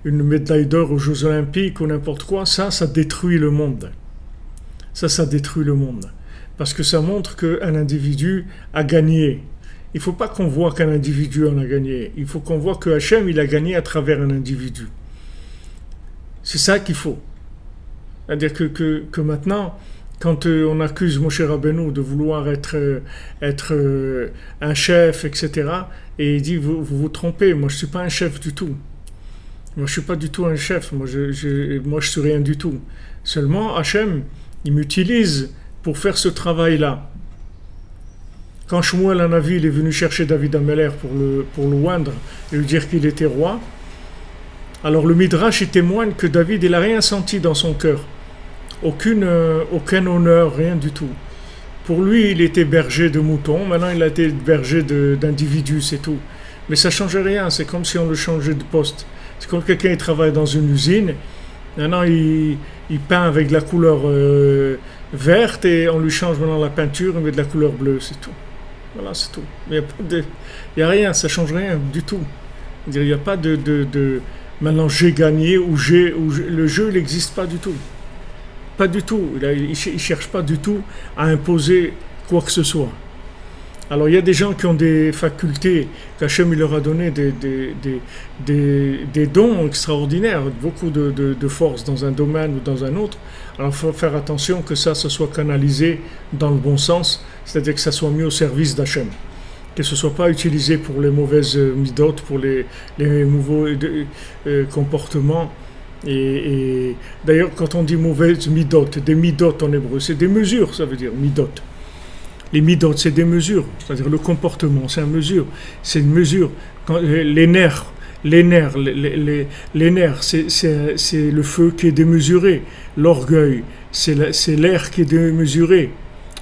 une médaille d'or aux Jeux Olympiques, ou n'importe quoi, ça détruit le monde. Ça détruit le monde. Parce que ça montre qu'un individu a gagné. Il ne faut pas qu'on voit qu'un individu en a gagné. Il faut qu'on voit que Hachem, il a gagné à travers un individu. C'est ça qu'il faut. C'est-à-dire que maintenant, quand on accuse Moshe Rabbeinu de vouloir être un chef, etc., et il dit, vous trompez, moi je ne suis pas un chef du tout. Moi je ne suis pas du tout un chef, moi je suis rien du tout. Seulement, Hachem, il m'utilise pour faire ce travail-là. Quand Shmuel Hanavi est venu chercher David Ameller pour le oindre et lui dire qu'il était roi, alors le Midrash il témoigne que David il n'a rien senti dans son cœur, aucun honneur, rien du tout. Pour lui il était berger de moutons, maintenant il a été berger d'individus, c'est tout. Mais ça ne changeait rien, c'est comme si on le changeait de poste. C'est comme quelqu'un qui travaille dans une usine, maintenant il peint avec de la couleur verte et on lui change maintenant la peinture, il met de la couleur bleue, c'est tout. Voilà, c'est tout. Il n'y a rien, ça ne change rien du tout. Il n'y a pas de maintenant j'ai gagné ou le jeu il n'existe pas du tout. Pas du tout. Il ne cherche pas du tout à imposer quoi que ce soit. Alors il y a des gens qui ont des facultés, qu'Hachem il leur a donné des dons extraordinaires, beaucoup de force dans un domaine ou dans un autre. Alors il faut faire attention que ça soit canalisé dans le bon sens, c'est-à-dire que ça soit mis au service d'Hachem. Que ce ne soit pas utilisé pour les mauvaises midot, pour les mauvais comportements. Et d'ailleurs, quand on dit mauvaises midot, des midot en hébreu, c'est des mesures, ça veut dire midot. Les midot, c'est des mesures, c'est-à-dire le comportement, c'est une mesure. C'est une mesure. Les nerfs, c'est le feu qui est démesuré. L'orgueil, c'est l'air qui est démesuré.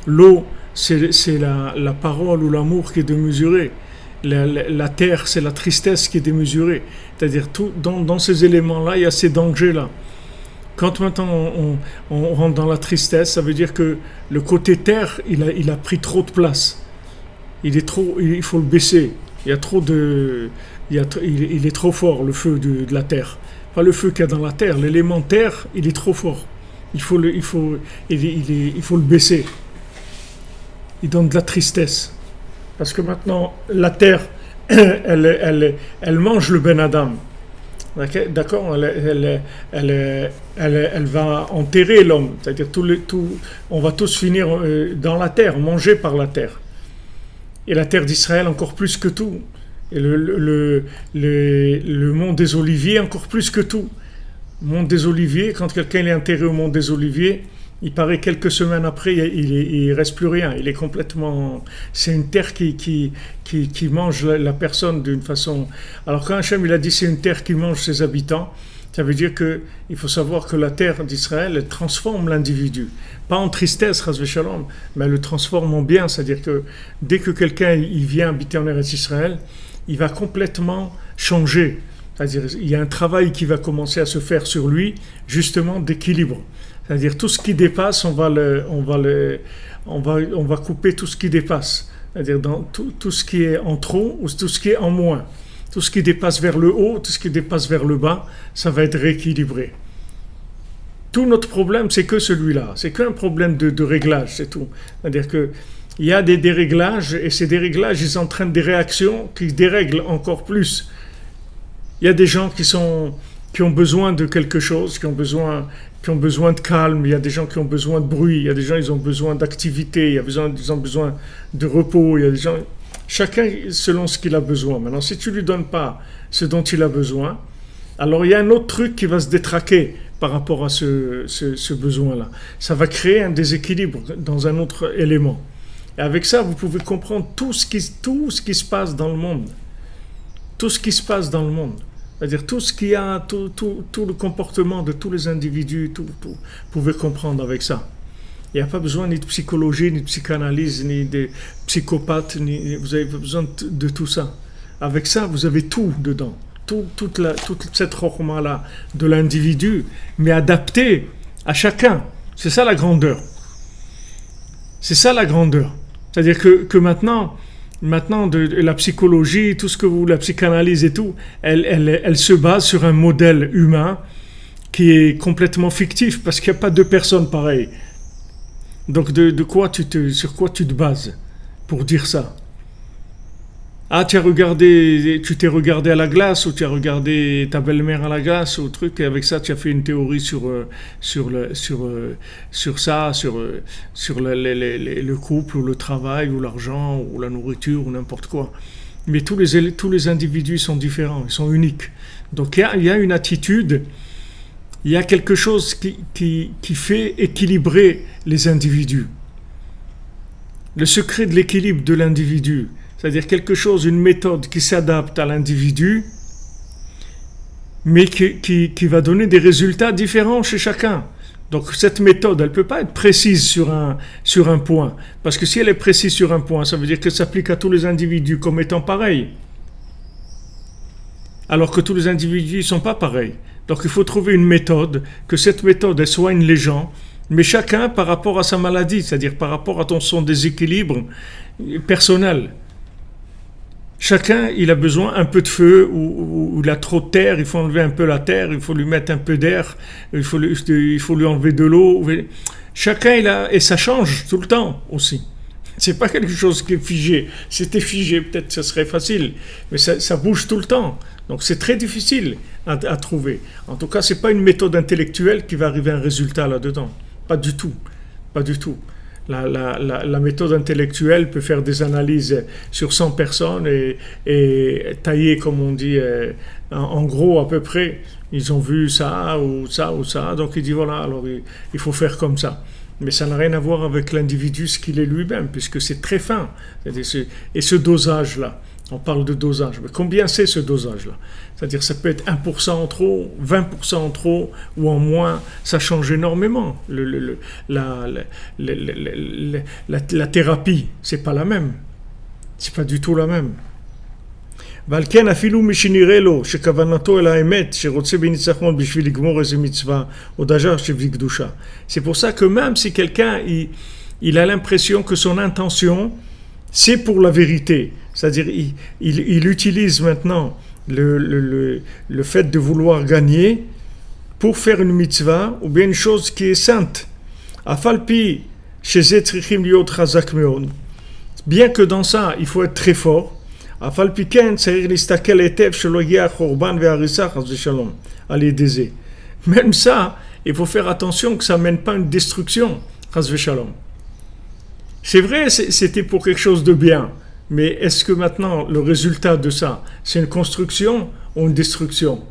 L'eau, c'est la parole ou l'amour qui est démesuré. La terre, c'est la tristesse qui est démesurée. C'est-à-dire, dans ces éléments-là, il y a ces dangers-là. Quand maintenant on rentre dans la tristesse, ça veut dire que le côté terre, il a pris trop de place. Il faut le baisser. Il y a trop de, il est trop fort le feu de la terre. Pas le feu qu'il y a dans la terre, l'élément terre, il est trop fort. Il faut le baisser. Il donne de la tristesse. Parce que maintenant, la terre, elle mange le Ben Adam. D'accord, elle va enterrer l'homme. C'est-à-dire, on va tous finir dans la terre, mangés par la terre. Et la terre d'Israël encore plus que tout. Et le mont des Oliviers encore plus que tout. Le mont des Oliviers, quand quelqu'un est enterré au mont des Oliviers, il paraît quelques semaines après, il reste plus rien. Il est complètement. C'est une terre qui mange la personne d'une façon. Alors quand Hachem il a dit c'est une terre qui mange ses habitants, ça veut dire que il faut savoir que la terre d'Israël elle transforme l'individu, pas en tristesse, Chas v'Shalom, mais elle le transforme en bien. C'est-à-dire que dès que quelqu'un il vient habiter en Eretz Israël, il va complètement changer. C'est-à-dire il y a un travail qui va commencer à se faire sur lui, justement d'équilibre. C'est-à-dire tout ce qui dépasse, on va couper tout ce qui dépasse. C'est-à-dire dans tout ce qui est en trop ou tout ce qui est en moins. Tout ce qui dépasse vers le haut, tout ce qui dépasse vers le bas, ça va être rééquilibré. Tout notre problème, c'est que celui-là. C'est qu'un problème de réglage, c'est tout. C'est-à-dire qu'il y a des déréglages, et ces déréglages, ils entraînent des réactions qui dérèglent encore plus. Il y a des gens qui ont besoin de quelque chose, qui ont besoin de calme, il y a des gens qui ont besoin de bruit, il y a des gens qui ont besoin d'activité, il y a des gens qui ont besoin de repos, il y a des gens... Chacun selon ce qu'il a besoin. Maintenant, si tu ne lui donnes pas ce dont il a besoin, alors il y a un autre truc qui va se détraquer par rapport à ce besoin-là. Ça va créer un déséquilibre dans un autre élément. Et avec ça, vous pouvez comprendre tout ce qui se passe dans le monde. Tout ce qui se passe dans le monde. C'est-à-dire tout ce qu'il y a, tout le comportement de tous les individus, vous pouvez comprendre avec ça. Il n'y a pas besoin ni de psychologie, ni de psychanalyse, ni de psychopathe, vous avez besoin de tout ça. Avec ça, vous avez tout dedans. Toute cette chorma-là de l'individu, mais adaptée à chacun. C'est ça la grandeur. C'est ça la grandeur. C'est-à-dire que maintenant de la psychologie, tout ce que la psychanalyse et tout, elle se base sur un modèle humain qui est complètement fictif parce qu'il n'y a pas deux personnes pareilles. Donc sur quoi tu te bases pour dire ça? Ah, tu t'es regardé à la glace, ou tu as regardé ta belle-mère à la glace, ou truc, et avec ça tu as fait une théorie sur le couple, ou le travail, ou l'argent, ou la nourriture, ou n'importe quoi. Mais tous les individus sont différents, ils sont uniques. Donc il y a une attitude, il y a quelque chose qui fait équilibrer les individus. Le secret de l'équilibre de l'individu, c'est-à-dire quelque chose, une méthode qui s'adapte à l'individu, mais qui va donner des résultats différents chez chacun. Donc cette méthode, elle ne peut pas être précise sur un point. Parce que si elle est précise sur un point, ça veut dire qu'elle s'applique à tous les individus comme étant pareils. Alors que tous les individus ne sont pas pareils. Donc il faut trouver une méthode, que cette méthode elle soigne les gens, mais chacun par rapport à sa maladie, c'est-à-dire par rapport à son déséquilibre personnel. Chacun, il a besoin un peu de feu, ou il a trop de terre, il faut enlever un peu la terre, il faut lui mettre un peu d'air, il faut lui enlever de l'eau. Chacun, et ça change tout le temps aussi. C'est pas quelque chose qui est figé. C'était figé, peut-être ça serait facile, mais ça bouge tout le temps. Donc c'est très difficile à trouver. En tout cas, c'est pas une méthode intellectuelle qui va arriver à un résultat là-dedans. Pas du tout. Pas du tout. La méthode intellectuelle peut faire des analyses sur 100 personnes et tailler, comme on dit, en gros à peu près. Ils ont vu ça ou ça ou ça, donc il dit voilà, alors il faut faire comme ça. Mais ça n'a rien à voir avec l'individu, ce qu'il est lui-même, puisque c'est très fin. Et ce dosage-là, on parle de dosage. Mais combien c'est ce dosage-là? C'est-à-dire ça peut être 1% en trop, 20% en trop ou en moins. Ça change énormément. La thérapie, c'est pas la même. C'est pas du tout la même. ועל אפילו מי שנראה לו שכוונתו אל האמת, שרוצה בניצחון בשביל לגמור איזה מצווה, או דג'ה שבקדושה. C'est pour ça que même si quelqu'un il a l'impression que son intention c'est pour la vérité. C'est-à-dire, il utilise maintenant le fait de vouloir gagner pour faire une mitzvah ou bien une chose qui est sainte. Afalpi, chez Etrichim liot chazak meod. Bien que dans ça, il faut être très fort. Afalpi ken, c'est-à-dire listakel etev shelo yeh chorban ve'harisa chas v'shalom. Allez, désé. Même ça, il faut faire attention que ça mène pas une destruction, chas v'shalom. C'est vrai, c'était pour quelque chose de bien. Mais est-ce que maintenant, le résultat de ça, c'est une construction ou une destruction?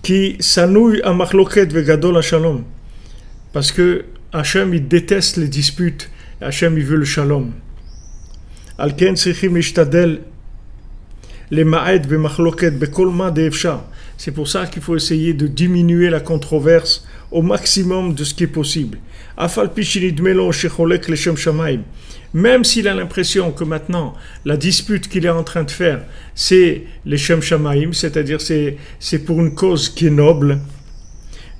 Qui sanouille à machloket vegadol à shalom. Parce que Hachem, il déteste les disputes. Hachem, il veut le shalom. Alken tzrichim ishtadel les ma'ed bemachloket bekolma de'efsha. C'est pour ça qu'il faut essayer de diminuer la controverse au maximum de ce qui est possible. Même s'il a l'impression que maintenant, la dispute qu'il est en train de faire, c'est les Shem Shamaim, c'est-à-dire c'est pour une cause qui est noble.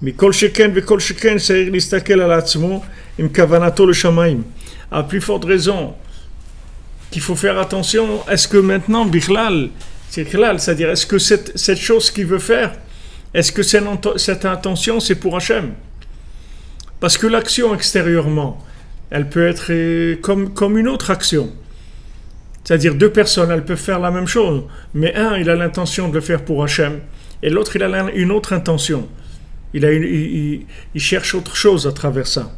Mais kol sheken ve kol sheken seir listakel al atzmo im kavanato le Shamaim. À plus forte raison qu'il faut faire attention, est-ce que maintenant, Bichlal, c'est-à-dire est-ce que cette chose qu'il veut faire, est-ce que cette intention c'est pour Hachem? Parce que l'action extérieurement, elle peut être comme une autre action. C'est-à-dire deux personnes, elles peuvent faire la même chose, mais un, il a l'intention de le faire pour Hachem, et l'autre, il a une autre intention. Il cherche autre chose à travers ça.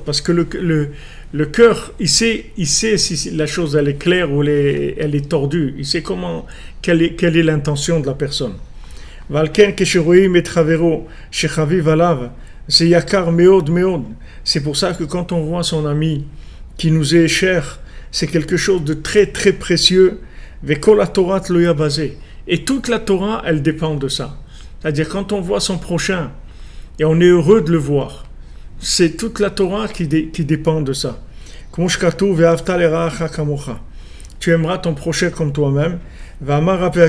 Parce que le cœur, il sait si la chose elle est claire ou elle est tordue. Il sait quelle est l'intention de la personne. C'est pour ça que quand on voit son ami qui nous est cher, c'est quelque chose de très très précieux. Et toute la Torah, elle dépend de ça. C'est-à-dire quand on voit son prochain et on est heureux de le voir, c'est toute la Torah qui dépend de ça. Tu aimeras ton prochain comme toi-même. Rabbi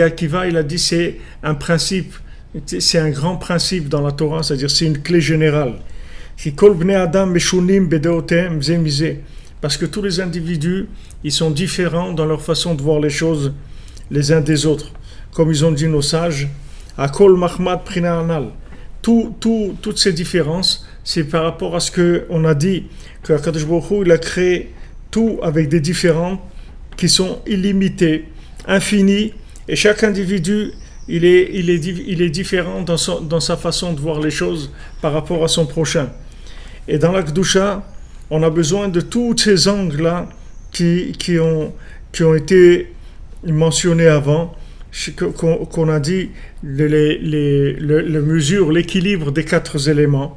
Akiva, il a dit c'est un principe, c'est un grand principe dans la Torah, c'est-à-dire c'est une clé générale. Parce que tous les individus, ils sont différents dans leur façon de voir les choses les uns des autres. Comme ils ont dit nos sages, Akol Mahmad Prina Anal. Toutes ces différences, c'est par rapport à ce qu'on a dit, que Akadosh Baruch Hu, il a créé tout avec des différents qui sont illimités, infinis, et chaque individu, il est différent dans sa façon de voir les choses par rapport à son prochain. Et dans la Kedusha, on a besoin de tous ces angles-là qui ont été mentionnés avant, qu'on a dit le mesure, l'équilibre des quatre éléments.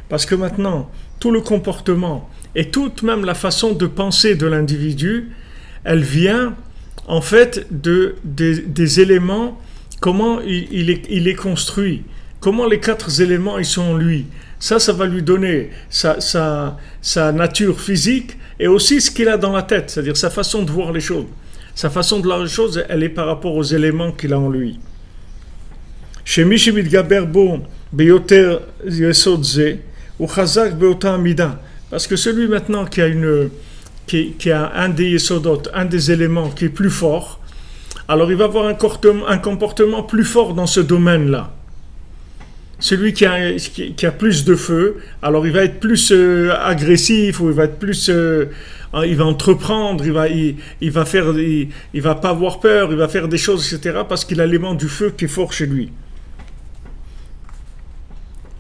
Parce que maintenant, tout le comportement et toute même la façon de penser de l'individu, elle vient en fait des éléments, comment il est construit, comment les quatre éléments ils sont en lui. Ça va lui donner sa nature physique et aussi ce qu'il a dans la tête, c'est-à-dire sa façon de voir les choses. Sa façon de voir les choses, elle est par rapport aux éléments qu'il a en lui. Chez Mishimit Gaberbo, Beyoter Yesodze, ou Chazak Beota Amida. Parce que celui maintenant qui a un des Yesodot, un des éléments qui est plus fort, alors il va avoir un comportement plus fort dans ce domaine-là. Celui qui a plus de feu, alors il va être plus agressif, ou il va être plus, il va entreprendre, il va pas avoir peur, il va faire des choses, etc. Parce qu'il a l'élément du feu qui est fort chez lui.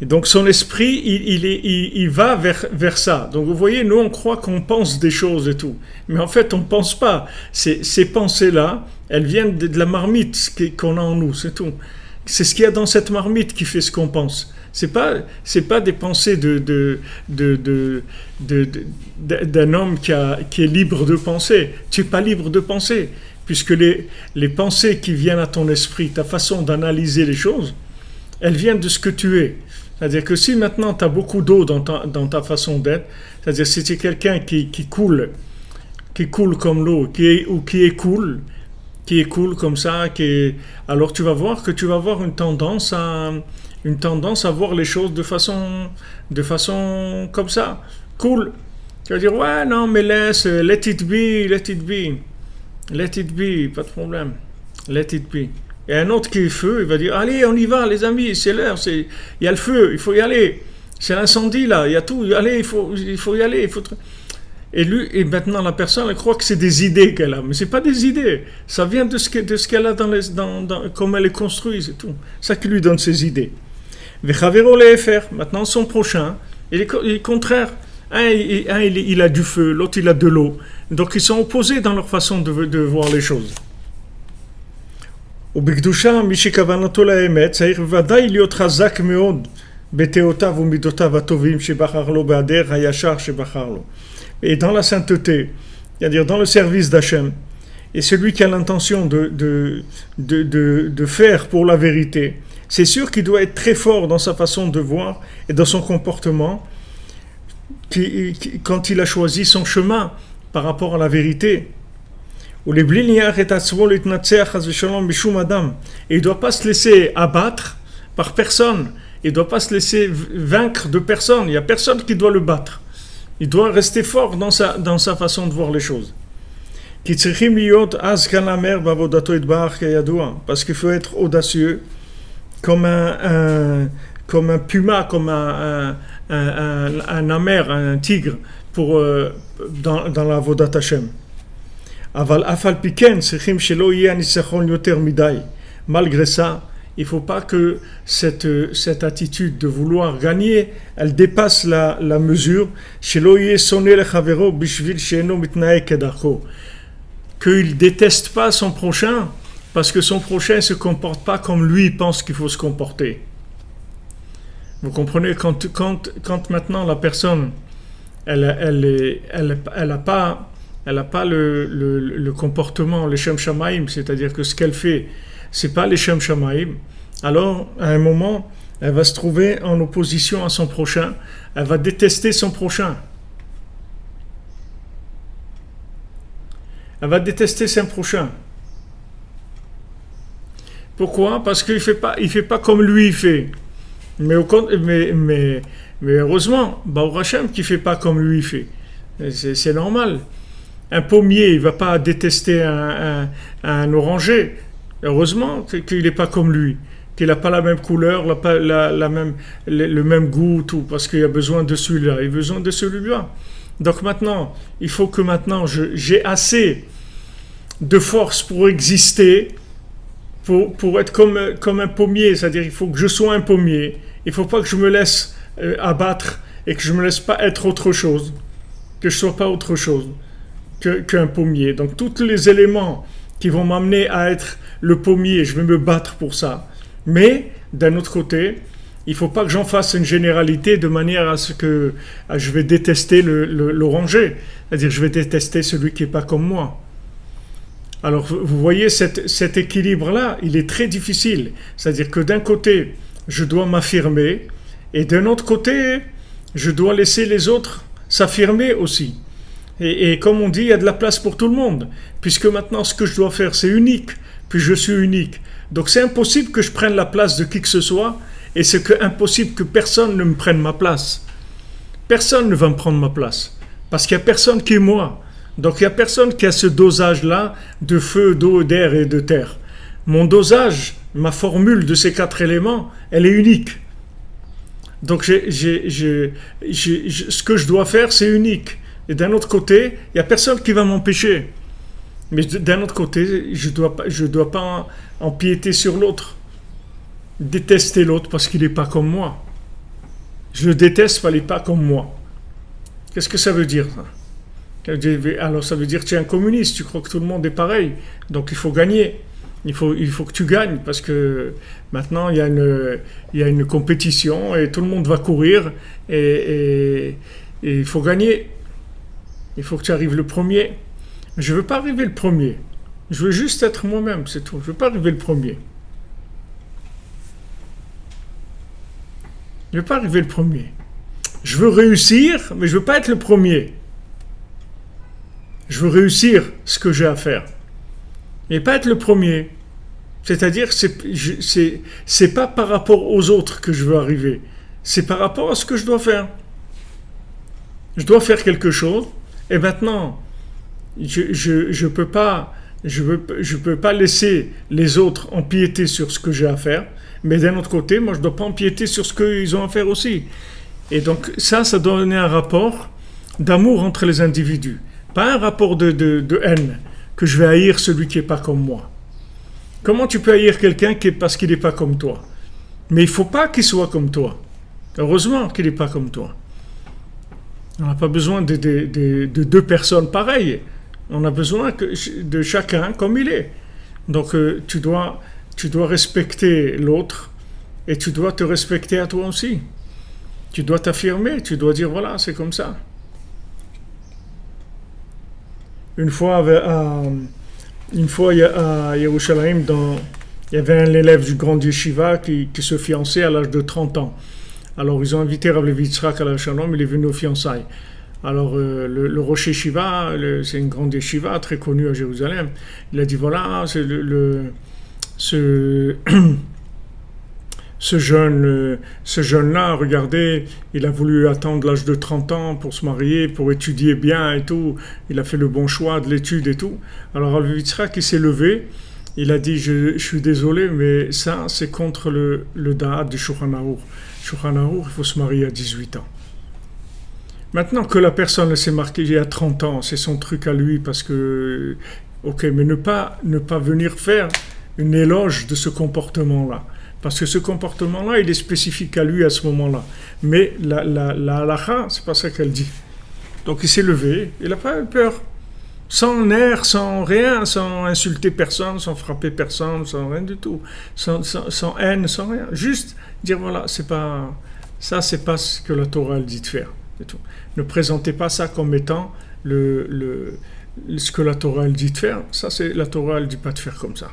Et donc son esprit, il va vers ça. Donc vous voyez, nous on croit qu'on pense des choses et tout, mais en fait on pense pas. Ces pensées-là, elles viennent de la marmite qu'on a en nous, c'est tout. C'est ce qu'il y a dans cette marmite qui fait ce qu'on pense. C'est pas des pensées d'un homme qui est libre de penser. Tu n'es pas libre de penser, puisque les pensées qui viennent à ton esprit, ta façon d'analyser les choses, elles viennent de ce que tu es. C'est-à-dire que si maintenant tu as beaucoup d'eau dans ta façon d'être, c'est-à-dire si tu es quelqu'un qui coule qui coule comme l'eau, qui est cool comme ça, alors tu vas voir que tu vas avoir une tendance à voir les choses de façon comme ça, cool. Tu vas dire, ouais, non, mais let it be, pas de problème, let it be. Et un autre qui est feu, il va dire, allez, on y va, les amis, c'est l'heure, il y a le feu, il faut y aller. C'est l'incendie là, il y a tout, allez, il faut y aller. Et maintenant la personne, elle croit que c'est des idées qu'elle a, mais c'est pas des idées. Ça vient de ce qu'elle a comme elle est construite, c'est tout. Ça qui lui donne ses idées. Vechavero lefer, maintenant son prochain, il est contraire. Il a du feu, l'autre il a de l'eau. Donc ils sont opposés dans leur façon de voir les choses. ובקדושה, מי שכוונתו לאמת, צריך בוודאי להיות חזק מאוד בתאותיו ומידותיו הטובים שבחר לו בהדרך הישר שבחר לו. Et dans la sainteté, c'est-à-dire dans le service d'Hachem, et celui qui a l'intention de faire pour la vérité, c'est sûr qu'il doit être très fort dans sa façon de voir et dans son comportement quand il a choisi son chemin par rapport à la vérité. Et il ne doit pas se laisser abattre par personne. Il ne doit pas se laisser vaincre de personne. Il n'y a personne qui doit le battre. Il doit rester fort dans sa façon de voir les choses. Parce qu'il faut être audacieux comme un puma, comme un amer, un tigre dans la Avodat Hashem. Malgré ça, il ne faut pas que cette attitude de vouloir gagner, elle dépasse la mesure. Qu'il ne déteste pas son prochain, parce que son prochain ne se comporte pas comme lui pense qu'il faut se comporter. Vous comprenez, quand maintenant la personne, elle a pas le comportement, les Shem Shamaim, c'est-à-dire que ce qu'elle fait, c'est pas les Shem Shamaim, alors à un moment, elle va se trouver en opposition à son prochain, elle va détester son prochain. Elle va détester son prochain. Pourquoi? Parce qu'il fait pas comme lui il fait. Mais heureusement, Baruch Hashem qui fait pas comme lui il fait. C'est normal. Un pommier, il ne va pas détester un oranger. Heureusement qu'il n'est pas comme lui, qu'il n'a pas la même couleur, le même goût, tout, parce qu'il a besoin de celui-là, il a besoin de celui-là. Donc maintenant, il faut que maintenant j'ai assez de force pour exister, pour être comme un pommier, c'est-à-dire il faut que je sois un pommier, il ne faut pas que je me laisse abattre et que je ne me laisse pas être autre chose, que je ne sois pas autre chose qu'un pommier. Donc tous les éléments qui vont m'amener à être le pommier, je vais me battre pour ça. Mais d'un autre côté, il ne faut pas que j'en fasse une généralité de manière à ce que je vais détester l'oranger. C'est-à-dire je vais détester celui qui n'est pas comme moi. Alors vous voyez cet équilibre-là, il est très difficile. C'est-à-dire que d'un côté, je dois m'affirmer et d'un autre côté, je dois laisser les autres s'affirmer aussi. Et comme on dit, il y a de la place pour tout le monde. Puisque maintenant, ce que je dois faire, c'est unique. Puis je suis unique. Donc c'est impossible que je prenne la place de qui que ce soit. Et c'est impossible que personne ne me prenne ma place. Personne ne va me prendre ma place. Parce qu'il n'y a personne qui est moi. Donc il n'y a personne qui a ce dosage-là de feu, d'eau, d'air et de terre. Mon dosage, ma formule de ces 4 éléments, elle est unique. Donc ce que je dois faire, c'est unique. Et d'un autre côté, il n'y a personne qui va m'empêcher. Mais d'un autre côté, je dois pas empiéter sur l'autre. Détester l'autre parce qu'il n'est pas comme moi. Je le déteste parce qu'il n'est pas comme moi. Qu'est-ce que ça veut dire, ça? Alors ça veut dire que tu es un communiste, tu crois que tout le monde est pareil. Donc il faut gagner. Il faut que tu gagnes parce que maintenant il y a une compétition et tout le monde va courir et il faut gagner. Il faut que tu arrives le premier. Je ne veux pas arriver le premier. Je veux juste être moi-même, c'est tout. Je ne veux pas arriver le premier. Je ne veux pas arriver le premier. Je veux réussir, mais je ne veux pas être le premier. Je veux réussir ce que j'ai à faire. Et pas être le premier. C'est-à-dire, c'est pas par rapport aux autres que je veux arriver. C'est par rapport à ce que je dois faire. Je dois faire quelque chose. Et maintenant, je peux pas, je peux pas laisser les autres empiéter sur ce que j'ai à faire. Mais d'un autre côté, moi, je dois pas empiéter sur ce qu'ils ont à faire aussi. Et donc, ça doit donner un rapport d'amour entre les individus. Pas un rapport de haine, que je vais haïr celui qui n'est pas comme moi. Comment tu peux haïr quelqu'un parce qu'il n'est pas comme toi? Mais il ne faut pas qu'il soit comme toi. Heureusement qu'il n'est pas comme toi. On n'a pas besoin de deux personnes pareilles. On a besoin de chacun comme il est. Donc tu dois respecter l'autre et tu dois te respecter à toi aussi. Tu dois t'affirmer, tu dois dire voilà, c'est comme ça. Une fois à Yerushalayim, il y avait un élève du grand yeshiva qui se fiançait à l'âge de 30 ans. Alors ils ont invité Rav Levi Yitzhak à la Shalom, il est venu aux fiançailles. Alors le Rosh Yeshiva, c'est une grande yeshiva très connue à Jérusalem, il a dit voilà, c'est ce jeune-là, regardez, il a voulu attendre l'âge de 30 ans pour se marier, pour étudier bien et tout. Il a fait le bon choix de l'étude et tout. Alors Rav Yitzhak, il s'est levé, il a dit je suis désolé, mais ça c'est contre le da'at du Shulchan Aruch. Shulchan Aruch, il faut se marier à 18 ans. Maintenant que la personne s'est mariée à 30 ans, c'est son truc à lui parce que... Ok, mais ne pas venir faire une éloge de ce comportement-là. Parce que ce comportement-là, il est spécifique à lui à ce moment-là. Mais la halakha, c'est pas ça qu'elle dit. Donc il s'est levé, il n'a pas eu peur. Sans nerfs, sans rien, sans insulter personne, sans frapper personne, sans rien du tout. Sans haine, sans rien. Juste dire voilà, c'est pas ce que la Torah elle dit de faire. C'est tout. Ne présentez pas ça comme étant ce que la Torah elle dit de faire. Ça, c'est la Torah elle dit pas de faire comme ça.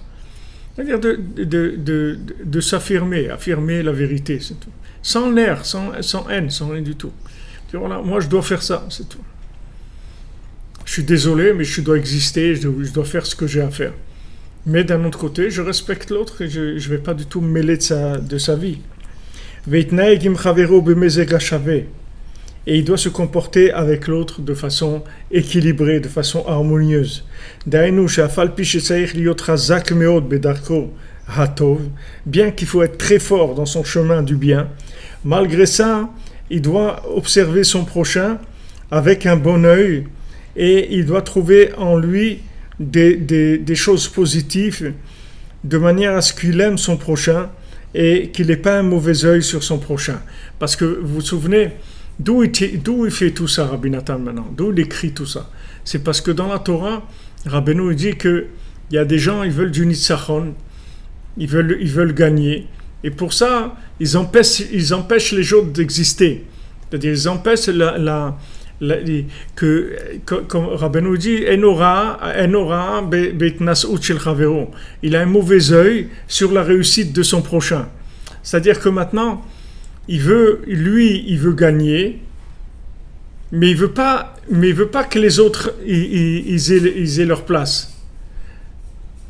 C'est-à-dire de s'affirmer, affirmer la vérité, c'est tout. Sans nerfs, sans haine, sans rien du tout. Dire, voilà, moi je dois faire ça, c'est tout. Je suis désolé, mais je dois exister, je dois faire ce que j'ai à faire. Mais d'un autre côté, je respecte l'autre et je ne vais pas du tout me mêler de sa vie. Et il doit se comporter avec l'autre de façon équilibrée, de façon harmonieuse. Bien qu'il faut être très fort dans son chemin du bien, malgré ça, il doit observer son prochain avec un bon œil et il doit trouver en lui des choses positives de manière à ce qu'il aime son prochain et qu'il n'ait pas un mauvais œil sur son prochain. Parce que vous vous souvenez, d'où il fait tout ça, Rabbi Nathan, maintenant? D'où il écrit tout ça? C'est parce que dans la Torah, Rabbeinu dit qu'il y a des gens, ils veulent du nitzachon, ils veulent gagner. Et pour ça, ils empêchent les autres d'exister. C'est-à-dire, ils empêchent comme Rabbeinu dit, Enora beitnasut shel chavero. Il a un mauvais œil sur la réussite de son prochain. C'est-à-dire que maintenant, il veut gagner, mais il veut pas que les autres ils aient leur place.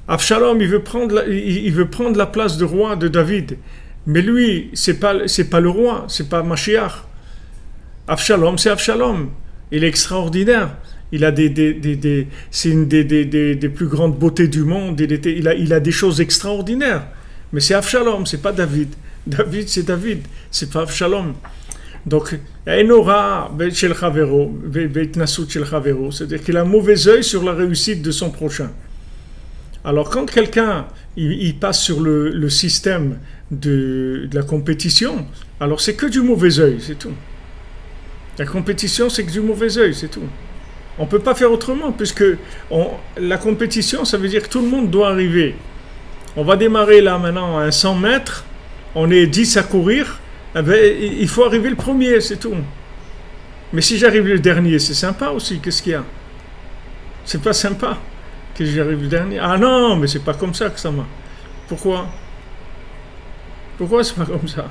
Avshalom, il veut prendre la place de roi de David, mais lui c'est pas le roi, c'est pas Mashiach. Avshalom, c'est Avshalom. Il est extraordinaire. Il a c'est une des plus grandes beautés du monde. Il a des choses extraordinaires. Mais c'est Avshalom, c'est pas David. David, c'est David, c'est pas Avshalom. Donc, c'est-à-dire qu'il a un mauvais œil sur la réussite de son prochain. Alors, quand quelqu'un il passe sur le système de la compétition, alors c'est que du mauvais œil, c'est tout. La compétition, c'est que du mauvais œil, c'est tout. On ne peut pas faire autrement, puisque la compétition, ça veut dire que tout le monde doit arriver. On va démarrer là maintenant à 100 mètres, on est 10 à courir, eh bien, il faut arriver le premier, c'est tout. Mais si j'arrive le dernier, c'est sympa aussi, qu'est-ce qu'il y a? C'est pas sympa que j'arrive le dernier. Ah non, mais c'est pas comme ça que ça marche. Pourquoi c'est pas comme ça?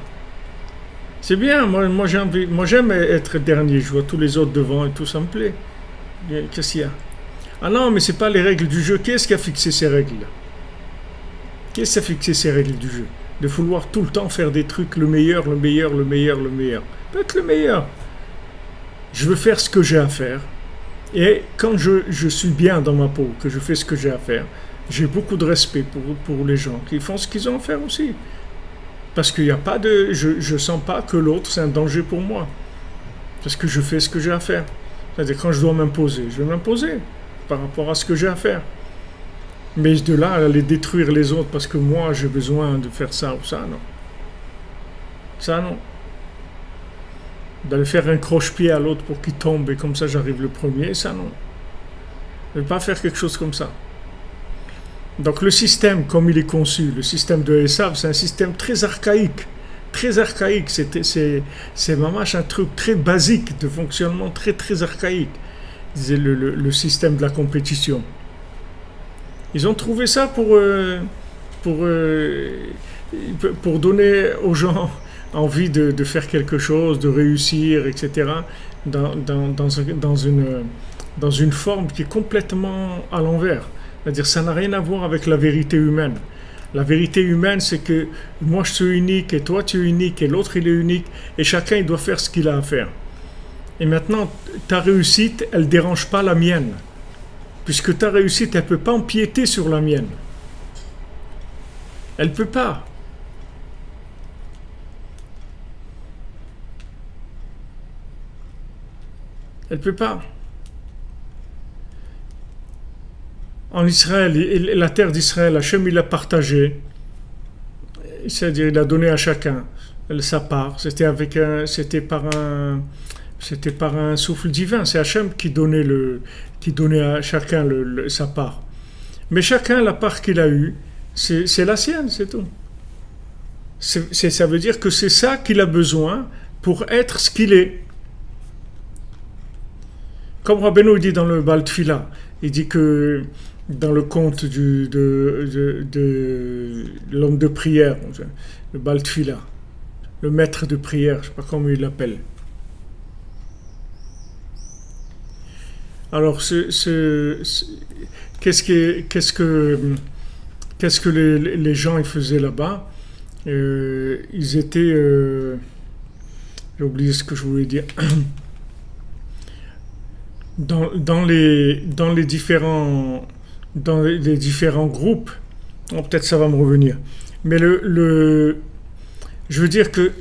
C'est bien, moi j'aime être dernier, je vois tous les autres devant et tout, ça me plaît. Qu'est-ce qu'il y a? Ah non, mais c'est pas les règles du jeu. Qui est-ce qui a fixé ces règles? Qui est-ce qui a fixé ces règles du jeu? De vouloir tout le temps faire des trucs le meilleur, le meilleur, le meilleur, le meilleur. Pas être le meilleur. Je veux faire ce que j'ai à faire. Et quand je suis bien dans ma peau, que je fais ce que j'ai à faire, j'ai beaucoup de respect pour les gens qui font ce qu'ils ont à faire aussi. Parce qu'il n'y a pas de... Je sens pas que l'autre, c'est un danger pour moi. Parce que je fais ce que j'ai à faire. C'est-à-dire quand je dois m'imposer, je vais m'imposer par rapport à ce que j'ai à faire. Mais de là à aller détruire les autres parce que moi j'ai besoin de faire ça ou ça, non. Ça, non. D'aller faire un croche-pied à l'autre pour qu'il tombe et comme ça j'arrive le premier, ça, non. Je ne vais pas faire quelque chose comme ça. Donc le système, comme il est conçu, le système de Esav, c'est un système très archaïque. Très archaïque. C'est vraiment un truc très basique de fonctionnement, très très archaïque. C'est le système de la compétition. Ils ont trouvé ça pour donner aux gens envie de faire quelque chose, de réussir, etc. Dans une forme qui est complètement à l'envers. C'est-à-dire ça n'a rien à voir avec la vérité humaine. La vérité humaine, c'est que moi je suis unique et toi tu es unique et l'autre il est unique et chacun il doit faire ce qu'il a à faire. Et maintenant, ta réussite, elle ne dérange pas la mienne. Puisque ta réussite, elle ne peut pas empiéter sur la mienne. Elle ne peut pas. Elle ne peut pas. En Israël, la terre d'Israël, Hachem il l'a partagée. C'est-à-dire, il a donné à chacun sa part. C'était par un souffle divin. C'est Hachem qui donnait à chacun sa part. Mais chacun, la part qu'il a eue, c'est la sienne, c'est tout. Ça veut dire que c'est ça qu'il a besoin pour être ce qu'il est. Comme Rabbeinu dit dans le Baal Tfila, il dit que dans le conte de l'homme de prière, le Baal Tfila, le maître de prière, je ne sais pas comment il l'appelle. Alors, qu'est-ce que les gens ils faisaient là-bas? Ils étaient... j'ai oublié ce que je voulais dire. Dans les différents groupes, oh, peut-être ça va me revenir. Mais je veux dire que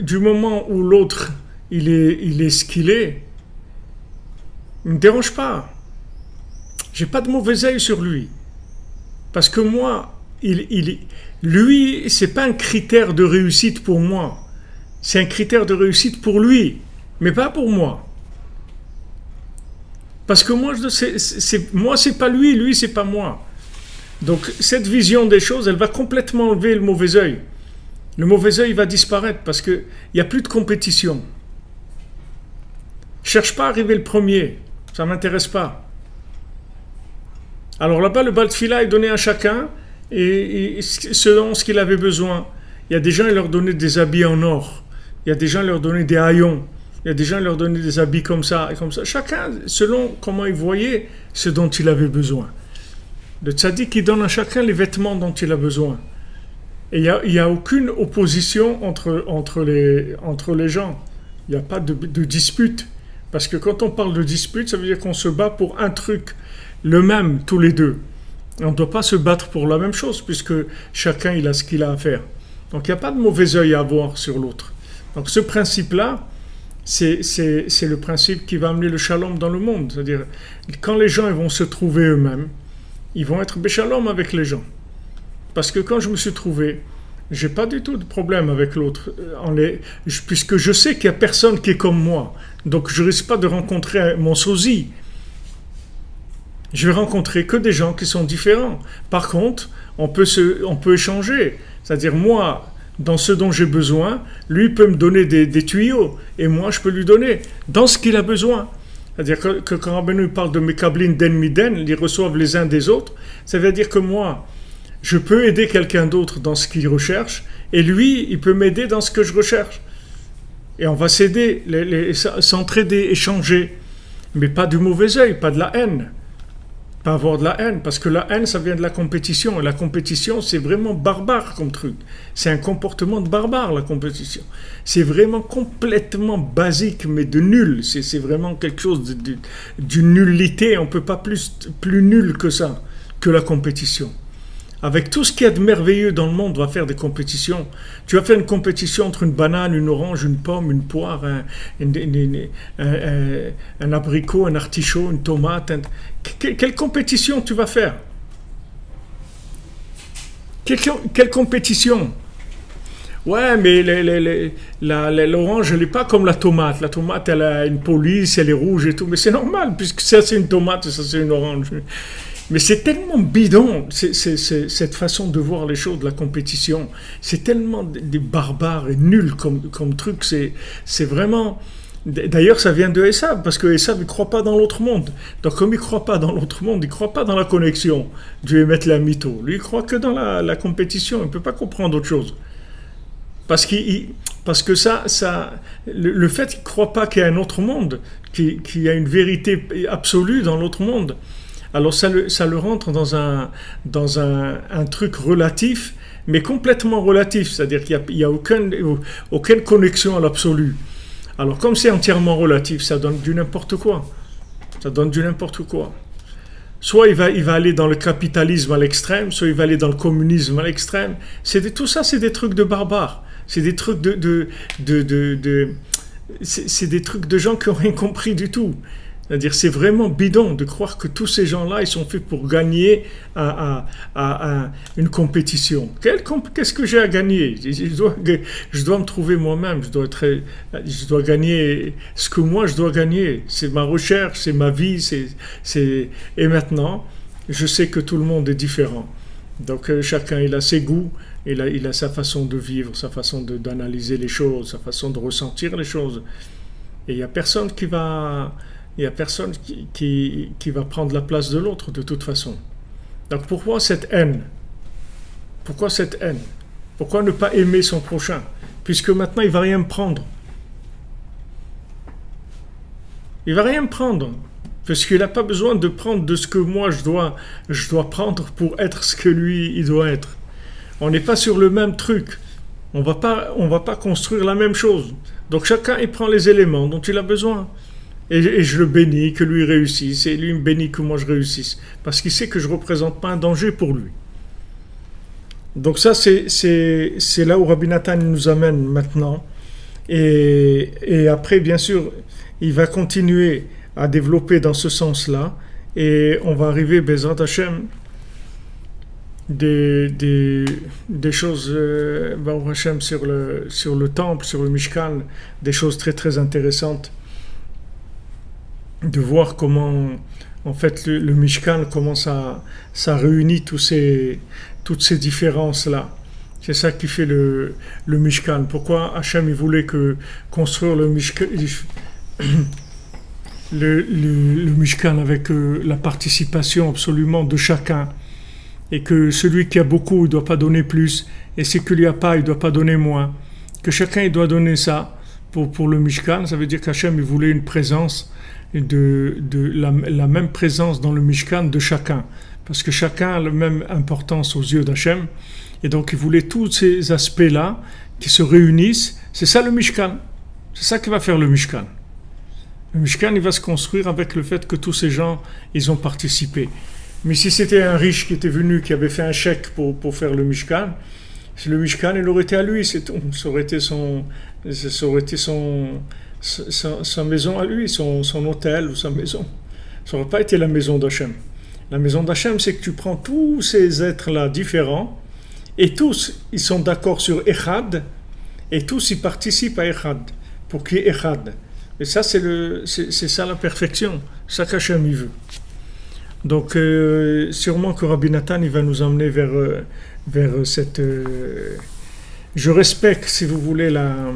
du moment où l'autre il est ce qu'il est, il ne me dérange pas. J'ai pas de mauvais œil sur lui. Parce que moi, lui, c'est pas un critère de réussite pour moi. C'est un critère de réussite pour lui, mais pas pour moi. Parce que moi, c'est pas lui, lui, c'est pas moi. Donc, cette vision des choses, elle va complètement enlever le mauvais œil. Le mauvais œil va disparaître parce qu'il n'y a plus de compétition. Cherche pas à arriver le premier. Ça ne m'intéresse pas. Alors là-bas, le Baal Tfila est donné à chacun et selon ce qu'il avait besoin. Il y a des gens, ils leur donnaient des habits en or. Il y a des gens, ils leur donnaient des haillons. Il y a des gens, ils leur donnaient des habits comme ça et comme ça. Chacun, selon comment il voyait ce dont il avait besoin. Le tzaddik, il donne à chacun les vêtements dont il a besoin. Et il n'y a aucune opposition entre les gens. Il n'y a pas de dispute. Parce que quand on parle de dispute, ça veut dire qu'on se bat pour un truc, le même, tous les deux. On ne doit pas se battre pour la même chose, puisque chacun il a ce qu'il a à faire. Donc il n'y a pas de mauvais œil à avoir sur l'autre. Donc ce principe-là, c'est le principe qui va amener le shalom dans le monde. C'est-à-dire, quand les gens ils vont se trouver eux-mêmes, ils vont être béchalom avec les gens. Parce que quand je me suis trouvé, j'ai pas du tout de problème avec l'autre, puisque je sais qu'il n'y a personne qui est comme moi. Donc je risque pas de rencontrer mon sosie. Je vais rencontrer que des gens qui sont différents. Par contre, on peut échanger. C'est-à-dire moi, dans ce dont j'ai besoin, lui peut me donner des tuyaux et moi je peux lui donner dans ce qu'il a besoin. C'est-à-dire que quand Rabbeinu parle de Mekablin den miden, ils reçoivent les uns des autres, ça veut dire que moi, je peux aider quelqu'un d'autre dans ce qu'il recherche et lui, il peut m'aider dans ce que je recherche. Et on va s'aider, s'entraider, échanger. Mais pas du mauvais œil, pas de la haine. Pas avoir de la haine, parce que la haine, ça vient de la compétition. Et la compétition, c'est vraiment barbare comme truc. C'est un comportement de barbare, la compétition. C'est vraiment complètement basique, mais de nul. C'est vraiment quelque chose d'une nullité. On ne peut pas plus nul que ça, que la compétition. Avec tout ce qu'il y a de merveilleux dans le monde, on va faire des compétitions. Tu vas faire une compétition entre une banane, une orange, une pomme, une poire, un abricot, un artichaut, une tomate. Quelle compétition tu vas faire? Quelle compétition? Ouais, mais l'orange, elle n'est pas comme la tomate. La tomate, elle a une police, elle est rouge et tout. Mais c'est normal, puisque ça, c'est une tomate et ça, c'est une orange. Mais c'est tellement bidon, cette façon de voir les choses, de la compétition. C'est tellement des barbares et nul comme truc. C'est vraiment... D'ailleurs, ça vient de Esav, parce que Esav, il ne croit pas dans l'autre monde. Donc, comme il ne croit pas dans l'autre monde, il ne croit pas dans la connexion. Dieu va mettre la mytho. Lui, il croit que dans la compétition. Il ne peut pas comprendre autre chose. Parce que le fait qu'il ne croit pas qu'il y a un autre monde, qu'il y a une vérité absolue dans l'autre monde, alors ça le rentre dans un truc relatif, mais complètement relatif, c'est-à-dire qu'il n'y a aucune connexion à l'absolu. Alors comme c'est entièrement relatif, ça donne du n'importe quoi. Ça donne du n'importe quoi. Soit il va aller dans le capitalisme à l'extrême, soit il va aller dans le communisme à l'extrême. Tout ça, c'est des trucs de barbares. C'est des trucs c'est des trucs de gens qui n'ont rien compris du tout. C'est-à-dire, c'est vraiment bidon de croire que tous ces gens-là, ils sont faits pour gagner à une compétition. Qu'est-ce que j'ai à gagner? Je dois me trouver moi-même, je dois gagner ce que moi je dois gagner. C'est ma recherche, c'est ma vie, et maintenant, je sais que tout le monde est différent. Donc, chacun, il a ses goûts, il a sa façon de vivre, sa façon d'analyser les choses, sa façon de ressentir les choses. Et il n'y a personne qui va prendre la place de l'autre de toute façon. Donc pourquoi cette haine? Pourquoi cette haine? Pourquoi ne pas aimer son prochain? Puisque maintenant il ne va rien me prendre. Il ne va rien me prendre. Parce qu'il n'a pas besoin de prendre de ce que moi je dois prendre pour être ce que lui il doit être. On n'est pas sur le même truc. On va pas construire la même chose. Donc chacun il prend les éléments dont il a besoin. Et je le bénis, que lui réussisse, et lui me bénit que moi je réussisse. Parce qu'il sait que je ne représente pas un danger pour lui. Donc ça, c'est là où Rabbi Nathan nous amène maintenant. Et après, bien sûr, il va continuer à développer dans ce sens-là. Et on va arriver, Bezrat Hashem, des choses, Baruch Hashem, sur le temple, sur le Mishkan, des choses très très intéressantes. De voir comment, en fait, le Mishkan, comment ça réunit toutes ces différences-là. C'est ça qui fait le Mishkan. Pourquoi Hachem il voulait construire le Mishkan, le Mishkan avec la participation absolument de chacun, et que celui qui a beaucoup ne doit pas donner plus, et celui qui n'a pas, il ne doit pas donner moins. Que chacun il doit donner ça pour le Mishkan. Ça veut dire qu'Hachem il voulait une présence, la même présence dans le Mishkan de chacun, parce que chacun a la même importance aux yeux d'Hachem, et donc il voulait tous ces aspects-là qui se réunissent. C'est ça le Mishkan, c'est ça qui va faire le Mishkan. Le Mishkan il va se construire avec le fait que tous ces gens ils ont participé. Mais si c'était un riche qui était venu, qui avait fait un chèque pour faire le Mishkan, le Mishkan il aurait été à lui, c'est tout. Ça aurait été sa maison à lui, son hôtel ou sa maison. Ça n'aurait pas été la maison d'Hachem. La maison d'Hachem, c'est que tu prends tous ces êtres-là différents, et tous, ils sont d'accord sur Echad, et tous, ils participent à Echad, pour qu'il y ait Echad. Et ça, c'est ça la perfection, c'est ça qu'Hachem il veut. Donc, sûrement que Rabbi Nathan, il va nous emmener vers cette... je respecte, si vous voulez, la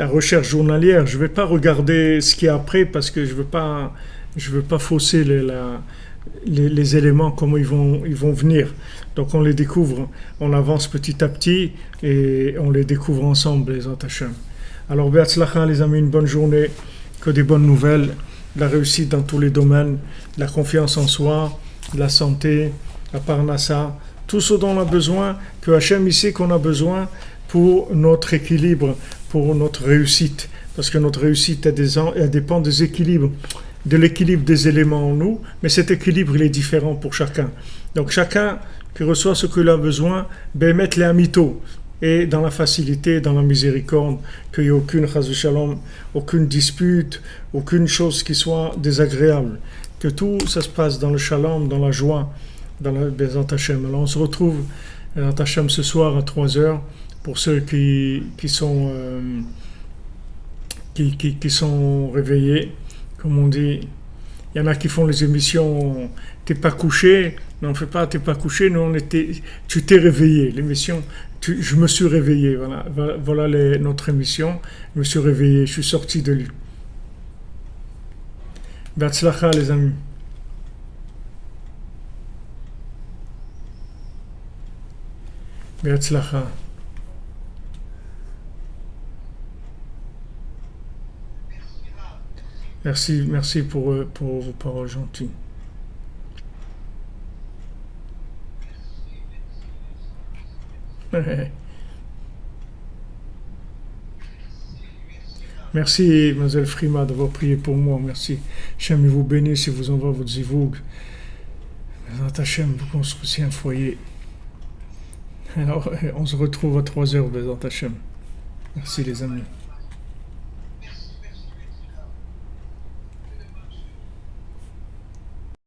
recherche journalière. Je ne vais pas regarder ce qu'il y a après parce que je veux pas fausser les éléments, comment ils vont venir. Donc on les découvre, on avance petit à petit et on les découvre ensemble, les Hashem. Alors Be'atzlacha les amis, une bonne journée, que des bonnes nouvelles de la réussite dans tous les domaines, de la confiance en soi, de la santé, la parnassa, tout ce dont on a besoin, que Hachem ici qu'on a besoin pour notre équilibre, pour notre réussite. Parce que notre réussite, elle dépend des équilibres, de l'équilibre des éléments en nous, mais cet équilibre, il est différent pour chacun. Donc chacun qui reçoit ce qu'il a besoin, mettre les amito, et dans la facilité, dans la miséricorde, qu'il n'y ait aucune shalom, aucune dispute, aucune chose qui soit désagréable. Que tout ça se passe dans le shalom, dans la joie, dans la Bezat Hashem. Alors on se retrouve Bezat Hashem ce soir à 3h pour ceux qui sont réveillés. Comme on dit, il y en a qui font les émissions t'es pas couché, non on fait pas t'es pas couché, nous on était, tu t'es réveillé, l'émission je me suis réveillé, voilà notre émission, je me suis réveillé, je suis sorti de lui. Be'atzlacha les amis. Be'atzlacha. Merci pour vos paroles gentilles. Merci, Mademoiselle Frima, d'avoir prié pour moi. Merci. Hachem vous bénisse et vous envoie votre zivoug. Hachem vous construisez un foyer. Alors, on se retrouve à 3h, Hachem. Merci les amis.